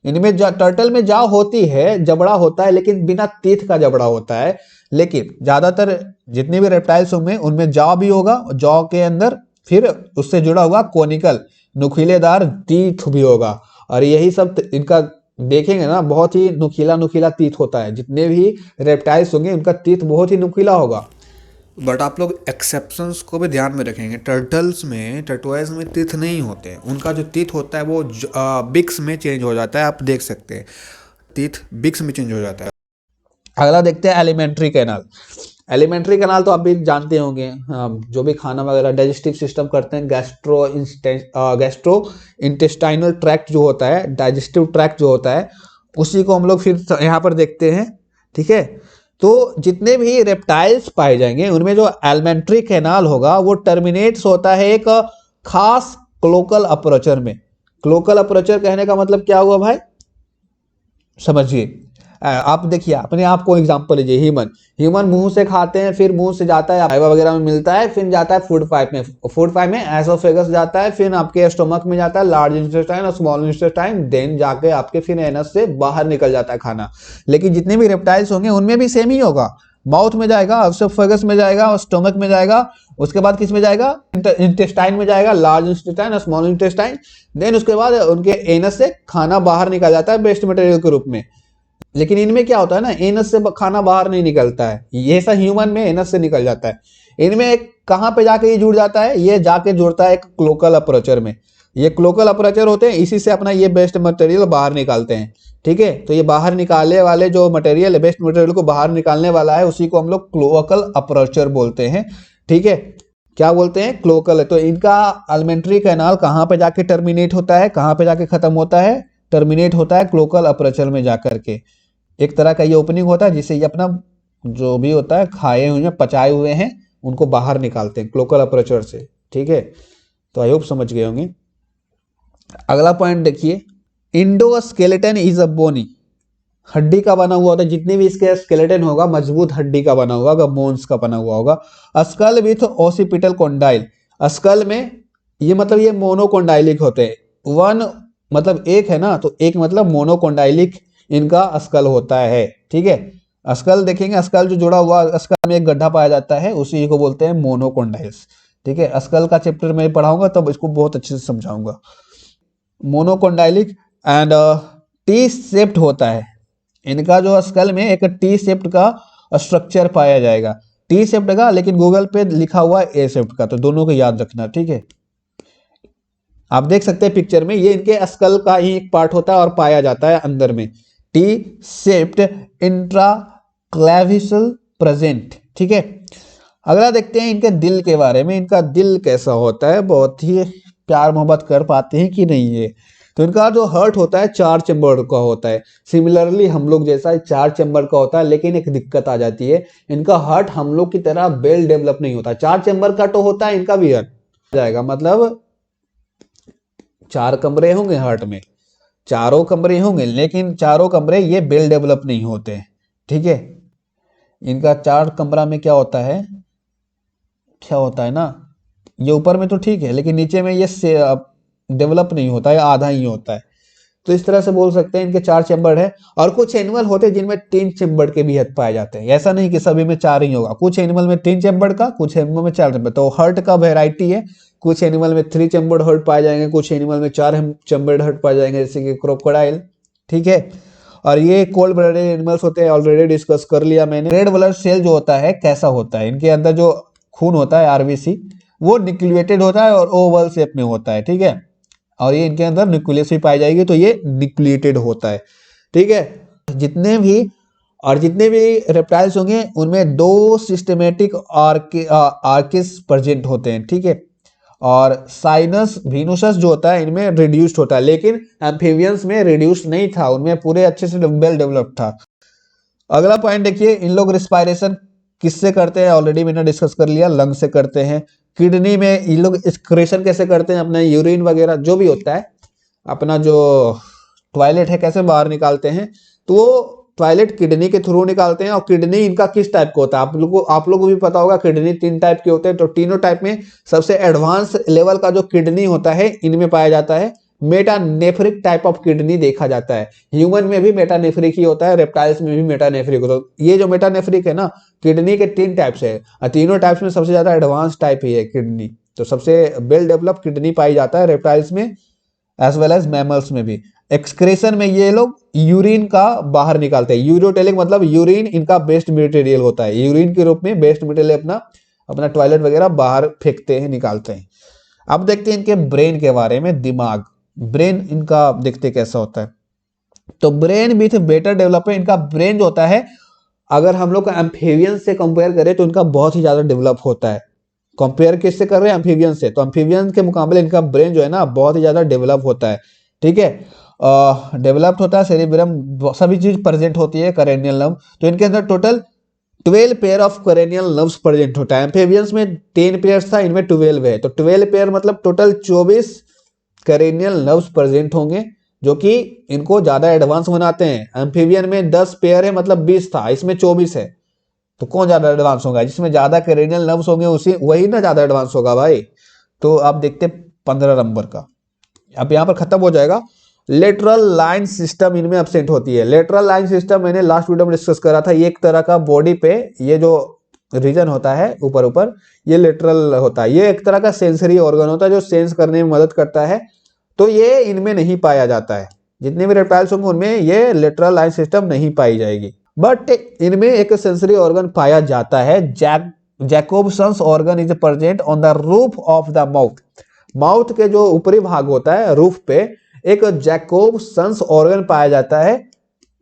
इनमें टर्टल में जाव होती है, जबड़ा होता है, लेकिन बिना तीत का जबड़ा होता है। लेकिन ज्यादातर जितने भी रेप्टाइल्स होंगे उनमें जाव भी होगा, जाव के अंदर फिर उससे जुड़ा हुआ कोनिकल नुकीलेदार तीत भी होगा। और यही सब इनका देखेंगे ना, बहुत ही नुकीला नुकीला तीत होता है। जितने भी रेप्टाइल्स होंगे उनका तीत बहुत ही नुकीला होगा। बट आप लोग एक्सेप्शंस को भी ध्यान में रखेंगे। टर्टल्स में, टर्टोइज में टीथ नहीं होते, उनका जो टीथ होता है वो बिक्स में चेंज हो जाता है। आप देख सकते हैं टीथ बिक्स में चेंज हो जाता है। अगला देखते हैं एलिमेंट्री कैनाल। एलिमेंट्री कैनाल तो आप भी जानते होंगे, जो भी खाना वगैरह डाइजेस्टिव सिस्टम करते हैं, गैस्ट्रो इंटेस्टाइनल ट्रैक्ट जो होता है, डाइजेस्टिव ट्रैक्ट जो होता है, उसी को हम लोग फिर यहाँ पर देखते हैं। ठीक है, तो जितने भी रेप्टाइल्स पाए जाएंगे उनमें जो एलिमेंट्री कैनाल होगा वो टर्मिनेट्स होता है एक खास क्लोकल अपर्चर में। क्लोकल अपर्चर कहने का मतलब क्या हुआ भाई, समझिए। आप देखिए, अपने आप को एग्जांपल लीजिए। ह्यूमन मुंह से खाते हैं, फिर मुंह से जाता है फाइबर वगैरह में मिलता है, फिर जाता है फूड पाइप में, फूड पाइप में एसोफेगस जाता है, फिर आपके स्टोमक में जाता है, लार्ज इंटेस्टाइन और स्मॉल इंटेस्टाइन, देन जाके आपके फिर एनस से बाहर निकल जाता है खाना। लेकिन जितने भी रेप्टाइल्स होंगे उनमें भी सेम ही होगा। माउथ में जाएगा, एसोफेगस में जाएगा और स्टोमक में जाएगा, उसके बाद किस में जाएगा, इंटेस्टाइन में जाएगा, लार्ज इंटेस्टाइन और स्मॉल इंटेस्टाइन, देन उसके बाद उनके एनस से खाना बाहर निकल जाता है वेस्ट मटेरियल के रूप में। लेकिन इनमें क्या होता है ना, एनस से खाना बाहर नहीं निकलता है, ये ऐसा ह्यूमन में एनस से निकल जाता है। इनमें कहां पे जाके ये जुड़ जाता है, ये जाके जुड़ता है एक क्लोकल अपर्चर में। ये क्लोकल अपर्चर होते हैं, इसी से अपना ये वेस्ट मटेरियल बाहर निकालते हैं। ठीक है, तो ये बाहर निकालने वाले जो मटेरियल है, वेस्ट मटेरियल को बाहर निकालने वाला है, उसी को हम लोग क्लोकल अपर्चर बोलते हैं। ठीक है, क्या बोलते हैं, क्लोकल। तो इनका एलिमेंट्री कैनाल कहां पे जाके टर्मिनेट होता है, कहां पे जाके खत्म होता है, टर्मिनेट होता है क्लोकल अपर्चर में जाकर के। एक तरह का ये ओपनिंग होता है जिससे ये अपना जो भी होता है खाए हुए हैं, पचाए हुए हैं, उनको बाहर निकालते हैं क्लोकल अपर्चर से। ठीक है, तो आई होप समझ गए होंगे। अगला पॉइंट देखिए, इंडोस्केलेटन इज अ बोनी, हड्डी का बना हुआ होता है। जितने भी इसके स्केलेटन होगा मजबूत हड्डी का बना हुआ होगा, बोन्स का बना हुआ होगा। Skull with occipital condyle, skull में ये मतलब ये मोनोकोंडाइलिक होते हैं। वन मतलब एक है ना, तो एक मतलब मोनोकोंडाइलिक इनका स्कल होता है। ठीक है, स्कल देखेंगे, स्कल जो जुड़ा हुआ, स्कल में एक गड्ढा पाया जाता है, उसी को बोलते हैं मोनोकोंडाइल्स। ठीक है, स्कल का चैप्टर में पढ़ाऊंगा तब इसको बहुत अच्छे से समझाऊंगा। मोनोकोंडाइलिक एंड टी शेप्ड होता है इनका जो स्कल में, एक टी शेप्ड का स्ट्रक्चर पाया जाएगा, टी शेप्ड का, लेकिन गूगल पे लिखा हुआ ए शेप्ड का, तो दोनों को याद रखना। ठीक है, आप देख सकते हैं पिक्चर में, ये इनके स्कल का ही एक पार्ट होता है और पाया जाता है अंदर में, टी शेप्ड इंट्राक्लेविसल प्रेजेंट। ठीक है, अगला देखते हैं इनके दिल के बारे में। इनका दिल कैसा होता है, बहुत ही प्यार मोहब्बत कर पाते हैं कि नहीं ये। तो इनका जो हार्ट होता है 4 चैम्बर का होता है, सिमिलरली हम लोग जैसा 4 चैम्बर का होता है। लेकिन एक दिक्कत आ जाती है, इनका हार्ट हम लोग की तरह वेल डेवलप नहीं होता। 4 चैम्बर का तो होता है, इनका भी हार्ट जाएगा, मतलब 4 कमरे होंगे हार्ट में, चारों कमरे होंगे, लेकिन चारों कमरे ये वेल डेवलप नहीं होते। ठीक है, इनका 4 कमरा में क्या होता है, क्या होता है ना, ये ऊपर में तो ठीक है, लेकिन नीचे में ये डेवलप नहीं होता है, आधा ही होता है। तो इस तरह से बोल सकते हैं इनके 4 चैम्बर है। और कुछ एनिमल होते हैं जिनमें 3 चैम्बर के भी हद पाए जाते हैं, ऐसा नहीं कि सभी में 4 ही होगा। कुछ एनिमल में 3 चैम्बर का, कुछ एनिमल में 4 चैम्बर। तो हार्ट का वेराइटी है, कुछ एनिमल में 3 चैम्बर हार्ट पाए जाएंगे, कुछ एनिमल में 4 चैम्बर हार्ट पाए जाएंगे, जैसे कि क्रोकोडाइल। ठीक है, और ये कोल्ड ब्लडेड एनिमल्स होते हैं, ऑलरेडी डिस्कस कर लिया मैंने। रेड ब्लड सेल जो होता है कैसा होता है, इनके अंदर जो खून होता है आरबीसी, वो न्यूक्लिएटेड होता है और ओवल शेप में होता है। ठीक है, और ये इनके अंदर न्यूक्लियस भी पाई जाएगी, तो ये न्यूक्लिएटेड होता है। ठीक है, जितने भी रेप्टाइल्स होंगे उनमें 2 सिस्टमेटिक आर्किस प्रेजेंट होते हैं। ठीक है, और साइनस वीनुसस जो होता है इनमें रिड्यूस्ड होता है, लेकिन एम्फीबियंस में रिड्यूस्ड नहीं था, उनमें पूरे अच्छे से वेल डेवलप्ड था। अगला पॉइंट देखिए, इन लोग रिस्पायरेशन किससे करते हैं, ऑलरेडी मैंने डिस्कस कर लिया, लंग से करते हैं। किडनी में इन लोग एक्सक्रीशन कैसे करते हैं, अपना यूरिन वगैरह जो भी होता है, अपना जो टॉयलेट है कैसे बाहर निकालते हैं, तो वो टॉयलेट किडनी के थ्रू निकालते हैं। और किडनी इनका किस टाइप का होता है, आप लोगों को भी पता होगा, किडनी 3 टाइप के होते हैं। तो तीनों टाइप में सबसे एडवांस लेवल का जो किडनी होता है इनमें पाया जाता है, मेटानेफ्रिक टाइप ऑफ किडनी देखा जाता है। ह्यूमन में भी मेटानेफ्रिक ही होता है, रेप्टाइल्स में भी मेटानेफ्रिक होता है। ये जो मेटानेफ्रिक है ना, किडनी के 3 टाइप्स है और तीनों टाइप्स में सबसे ज्यादा एडवांस टाइप ही है किडनी। तो सबसे वेल डेवलप किडनी पाई जाता है रेप्टाइल्स में एज वेल एज मैमल्स में भी। एक्सक्रेशन में ये लोग यूरिन का बाहर निकालते हैं। यूरोटेलिक मतलब यूरिन इनका वेस्ट मटेरियल होता है, यूरिन के रूप में वेस्ट मटेरियल अपना टॉयलेट वगैरह बाहर फेंकते हैं, निकालते हैं। अब देखते हैं इनके ब्रेन के बारे में। दिमाग, ब्रेन इनका देखते कैसा होता है। तो ब्रेन विथ बेटर डेवलपमेंट, इनका ब्रेन जो होता है अगर हम लोग एम्फीबियन से कंपेयर करें तो इनका बहुत ही ज्यादा डेवलप होता है। कंपेयर किससे कर रहे हैं? एम्फीबियन से। तो एम्फीबियन के मुकाबले इनका ब्रेन जो है ना बहुत ही ज्यादा डेवलप होता है। ठीक है, डेवलप्ड होता है, सेरिब्रम सभी चीज प्रेजेंट होती है, करेनियल नर्व। तो इनके अंदर total 12 pair of cranial nerves present होता है। एम्फीबियंस में 10 पेयर था, इनमें 12 है। तो 12 पेयर मतलब टोटल 24 करेनियल नर्व्स प्रेजेंट होंगे, जो कि इनको ज्यादा एडवांस बनाते हैं। एम्फीबियन में 10 पेयर है मतलब 20 था, इसमें 24 है। तो कौन ज्यादा एडवांस होगा? जिसमें ज्यादा करेनियल नर्व्स होंगे उसी वही ना ज्यादा एडवांस होगा भाई। तो आप देखते 15 नंबर का। अब यहां पर खत्म हो जाएगा। लेटरल लाइन सिस्टम इनमें एब्सेंट होती है। लेटरल लाइन सिस्टम मैंने लास्ट वीडियो में डिस्कस करा था। ये एक तरह का बॉडी पे ये जो रीजन होता है ऊपर ऊपर, ये लेटरल होता है। ये एक तरह का सेंसरी ऑर्गन होता है जो सेंस करने में मदद करता है। तो ये इनमें नहीं पाया जाता है। जितने भी रेप्टाइल्स होंगे उनमें ये लेटरल लाइन सिस्टम नहीं पाई जाएगी। बट इनमें एक सेंसरी ऑर्गन पाया जाता है। Jacobson's organ is present on the roof of the mouth. Mouth के जो ऊपरी भाग होता है रूफ पे एक जैकोब्सन्स ऑर्गन पाया जाता है।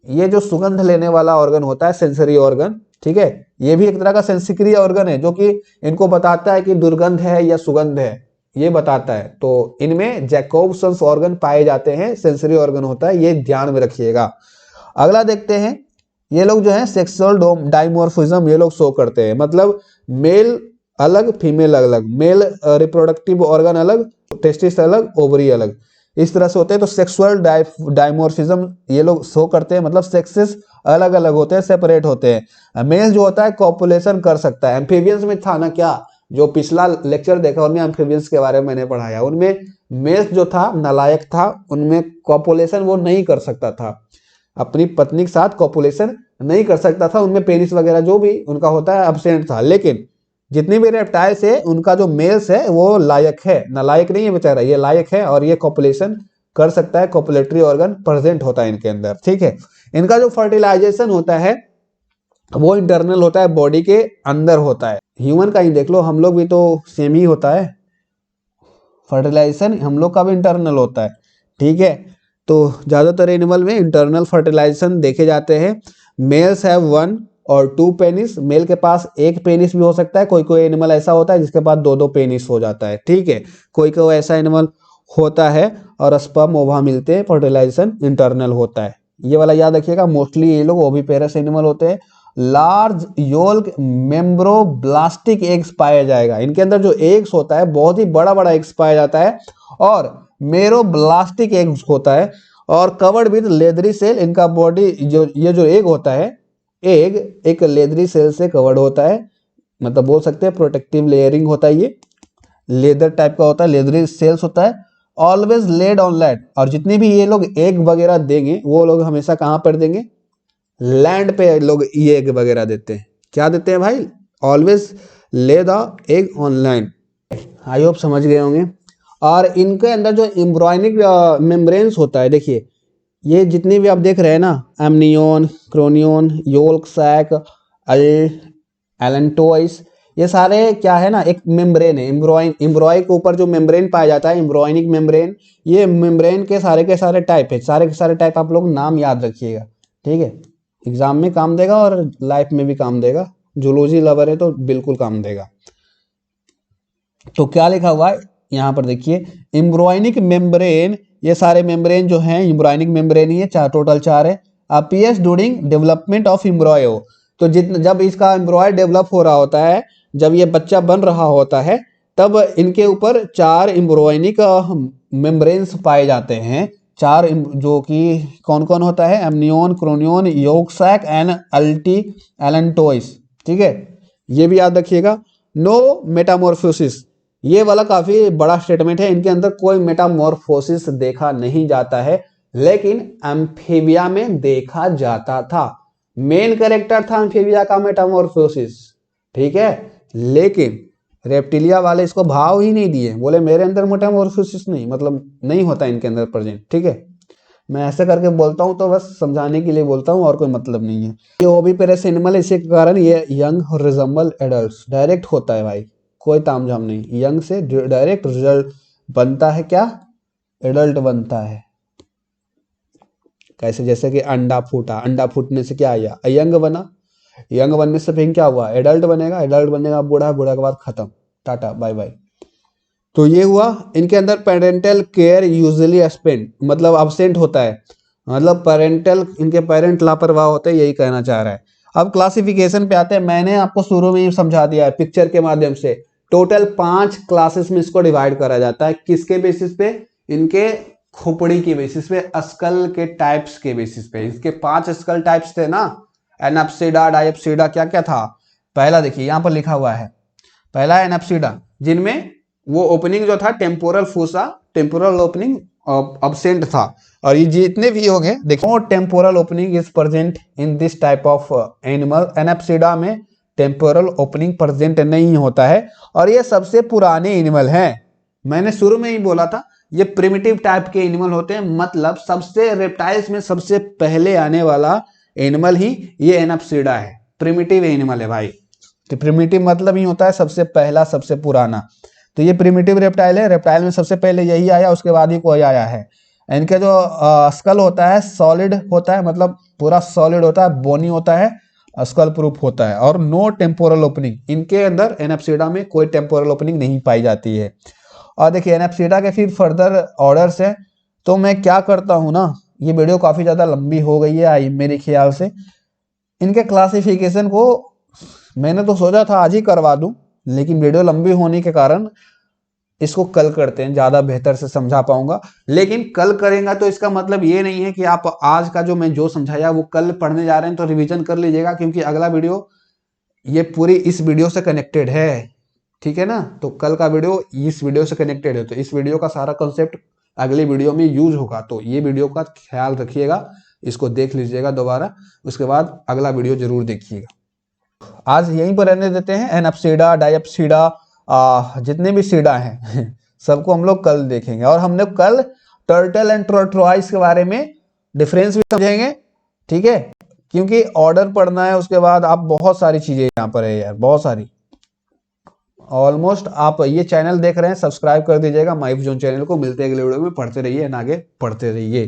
ये जो सुगंध लेने वाला ऑर्गन होता है, सेंसरी ऑर्गन, ठीक है, ये भी एक तरह का सेंसिक्रिय ऑर्गन है जो कि इनको बताता है कि दुर्गंध है या सुगंध है, ये बताता है। तो इनमें जैकोब्सन्स ऑर्गन पाए जाते हैं, सेंसरी ऑर्गन होता है, ये ध्यान में रखिएगा। अगला देखते हैं। ये लोग जो है सेक्सुअल डाइमॉर्फिज्म ये लोग शो करते हैं, मतलब मेल अलग फीमेल अलग, मेल रिप्रोडक्टिव ऑर्गन अलग, टेस्टिस अलग, ओवरी अलग, इस तरह से होते हैं। तो सेक्सुअल डाइमॉर्फिज्म ये लोग शो करते हैं, मतलब सेक्सेस अलग अलग होते हैं, सेपरेट होते हैं। मेल जो होता है कॉपुलेशन कर सकता है। एम्फीबियंस में था ना, क्या जो पिछला लेक्चर देखा उनमें एम्फीबियंस के बारे में मैंने पढ़ाया, उनमें मेल जो था नालायक था, उनमें कॉपुलेशन वो नहीं कर सकता था, अपनी पत्नी के साथ कॉपुलेशन नहीं कर सकता था, उनमें पेनिस वगैरह जो भी उनका होता है एब्सेंट था। लेकिन जितनी भी रेप्टाइल्स है उनका जो मेल्स है वो लायक है, नालायक नहीं है बेचारा, ये लायक है और ये कॉपुलेशन कर सकता है, कॉपुलेटरी ऑर्गन प्रेजेंट होता है इनके अंदर। ठीक है, इनका जो फर्टिलाइजेशन होता है वो इंटरनल होता है, बॉडी के अंदर होता है। ह्यूमन का ही देख लो, हम लोग भी तो सेम ही होता है, फर्टिलाइजेशन हम लोग का भी इंटरनल होता है। ठीक है, तो ज्यादातर एनिमल में इंटरनल फर्टिलाइजेशन देखे जाते हैं। मेल्स हैव 1 और 2 पेनिस, मेल के पास एक पेनिस भी हो सकता है, कोई कोई एनिमल ऐसा होता है जिसके पास 2-2 पेनिस हो जाता है। ठीक है, कोई कोई ऐसा एनिमल होता है और स्पर्म ओवा मिलते हैं, फर्टिलाइजेशन इंटरनल होता है। ये वाला याद रखिएगा। मोस्टली ये लोग ओविपेरस एनिमल होते हैं। लार्ज योल्क मेम्ब्रोब्लास्टिक एग्स पाया जाएगा। इनके अंदर जो एग्स होता है बहुत ही बड़ा बड़ा एग्स पाया जाता है और मेरोब्लास्टिक एग्स होता है और कवर्ड विद लेदरी सेल। इनका बॉडी जो ये जो एग होता है, एग एक लेदरी सेल से कवर्ड होता है, मतलब बोल सकते हैं प्रोटेक्टिव लेयरिंग होता है, ये लेदर टाइप का होता है, लेदरी सेल्स होता है। ऑलवेज लेड ऑन लैंड, और जितने भी ये लोग एग वगैरह देंगे वो लोग हमेशा कहाँ पर देंगे? लैंड पे लोग ये एग वगैरह देते हैं। क्या देते हैं भाई? ऑलवेज ले the egg on land. I hope समझ गए होंगे। और इनके अंदर जो एम्ब्रॉयनिक मेम्ब्रेन्स होता है, देखिए ये जितने भी आप देख रहे हैं ना, amnion, chorion, yolk sac, allantois, ये सारे क्या है ना, एक मेम्ब्रेन है। एम्ब्रॉय के ऊपर जो मेम्ब्रेन पाया जाता है, एम्ब्रॉयनिक मेम्ब्रेन, ये मेम्ब्रेन के सारे टाइप है। सारे के सारे टाइप आप लोग नाम याद रखिएगा, ठीक है, एग्जाम में काम देगा और लाइफ में भी काम देगा। जूलॉजी लवर है तो बिल्कुल काम देगा। तो क्या लिखा हुआ है यहाँ पर देखिए, एम्ब्रॉयनिक मेम्ब्रेन, ये सारे मेम्ब्रेन जो हैं एम्ब्रॉयनिक मेम्ब्रेन ही है, टोटल 4 है। Appears during development of embryo, तो जब इसका एम्ब्रॉय डेवलप हो रहा होता है, जब ये बच्चा बन रहा होता है, तब इनके ऊपर 4 एम्ब्रॉयनिक मेम्ब्रेन्स पाए जाते हैं। 4 जो कि कौन कौन होता है? Amnion, chorion, yolk sac and allantois. ठीक है, ये भी याद रखिएगा। नो मेटामॉर्फोसिस, ये वाला काफी बड़ा स्टेटमेंट है। इनके अंदर कोई मेटामॉर्फोसिस देखा नहीं जाता है, लेकिन एम्फीबिया में देखा जाता था। मेन कैरेक्टर था एम्फीबिया का मेटामॉर्फोसिस, ठीक है, लेकिन रेप्टिलिया वाले इसको भाव ही नहीं दिए, बोले मेरे अंदर मेटामॉर्फोसिस नहीं, मतलब नहीं होता इनके अंदर प्रेजेंट, ठीक है। मैं ऐसे करके बोलता हूँ तो बस समझाने के लिए बोलता हूँ और कोई मतलब नहीं है। ये ओविपेरस एनिमल है, इसी के कारण ये यंग रिजेंबल एडल्ट्स, डायरेक्ट होता है भाई, कोई तामझाम नहीं, यंग से डायरेक्ट रिजल्ट बनता है, क्या एडल्ट बनता है। कैसे, जैसे कि अंडा फूटा, अंडा फूटने से क्या आया, यंग बना, यंग बनने से फिर क्या हुआ, एडल्ट बनेगा, एडल्ट बनेगा बूढ़ा, बूढ़ा के बाद खत्म, टाटा बाय बाय। तो ये हुआ। इनके अंदर पेरेंटल केयर यूजुअली एब्सेंट, मतलब अब्सेंट होता है, मतलब पेरेंटल, इनके पेरेंट लापरवाह होते हैं, यही कहना चाह रहा है। अब क्लासिफिकेशन पे आते हैं। मैंने आपको शुरू में ही समझा दिया है पिक्चर के माध्यम से। टोटल 5 क्लासेस में इसको डिवाइड करा जाता है। किसके बेसिस पे, इनके खोपड़ी के बेसिस पे, स्कल के टाइप्स के बेसिस पे। इसके 5 स्कल टाइप्स थे ना, एनाप्सिडा, डायप्सिडा, क्या क्या था। पहला देखिए यहाँ पर लिखा हुआ है, पहला एनाप्सिडा, जिनमें वो ओपनिंग जो था temporal fossa, temporal opening absent था। और ये जितने भी हो गए देखो, temporal opening is present in this type of animal. Anapsida में टेम्पोरल ओपनिंग प्रेजेंट नहीं होता है, और ये सबसे पुराने एनिमल हैं। मैंने शुरू में ही बोला था ये प्रिमिटिव टाइप के एनिमल होते हैं, मतलब सबसे रेप्टाइल्स में सबसे पहले आने वाला एनिमल ही ये एनाप्सिडा है। प्रिमिटिव एनिमल है भाई, तो प्रिमिटिव मतलब ही होता है सबसे पहला, सबसे पुराना। तो ये प्रिमिटिव रेप्टाइल है, रेप्टाइल में सबसे पहले यही आया, उसके बाद ही कोई आया है। इनके जो स्कल होता है सॉलिड होता है, मतलब पूरा सॉलिड होता है, बोनी होता है, स्कल प्रूफ होता है, और नो टेम्पोरल ओपनिंग। इनके अंदर एनाप्सिडा में कोई टेम्पोरल ओपनिंग नहीं पाई जाती है। और देखिए एनाप्सिडा के फिर फर्दर ऑर्डर्स है। तो मैं क्या करता हूँ ना, ये वीडियो काफी ज्यादा लंबी हो गई है मेरे ख्याल से। इनके क्लासिफिकेशन को मैंने तो सोचा था आज ही करवा दूं, लेकिन वीडियो लंबी होने के कारण इसको कल करते हैं, ज्यादा बेहतर से समझा पाऊंगा। लेकिन कल करेंगे तो इसका मतलब ये नहीं है कि आप आज का जो मैं जो समझाया वो कल पढ़ने जा रहे हैं तो रिवीजन कर लीजिएगा, क्योंकि अगला वीडियो ये पूरी इस वीडियो से कनेक्टेड है, ठीक है ना। तो कल का वीडियो इस वीडियो से कनेक्टेड है, तो इस वीडियो का सारा कंसेप्ट अगली वीडियो में यूज होगा। तो ये वीडियो का ख्याल रखिएगा, इसको देख लीजिएगा दोबारा, उसके बाद अगला वीडियो जरूर देखिएगा। आज यहीं पर रहने देते हैं। एनाप्सिडा, डायप्सिडा, जितने भी सीडा हैं सबको हम लोग कल देखेंगे। और हमने कल टर्टल एंड टोर्टोइस के बारे में डिफरेंस भी समझेंगे, ठीक है, क्योंकि ऑर्डर पढ़ना है। उसके बाद आप बहुत सारी चीजें यहाँ पर है यार, बहुत सारी। ऑलमोस्ट आप ये चैनल देख रहे हैं, सब्सक्राइब कर दीजिएगा माइफ जोन चैनल को। मिलते हैं अगले वीडियो में, पढ़ते रहिए, आगे पढ़ते रहिए।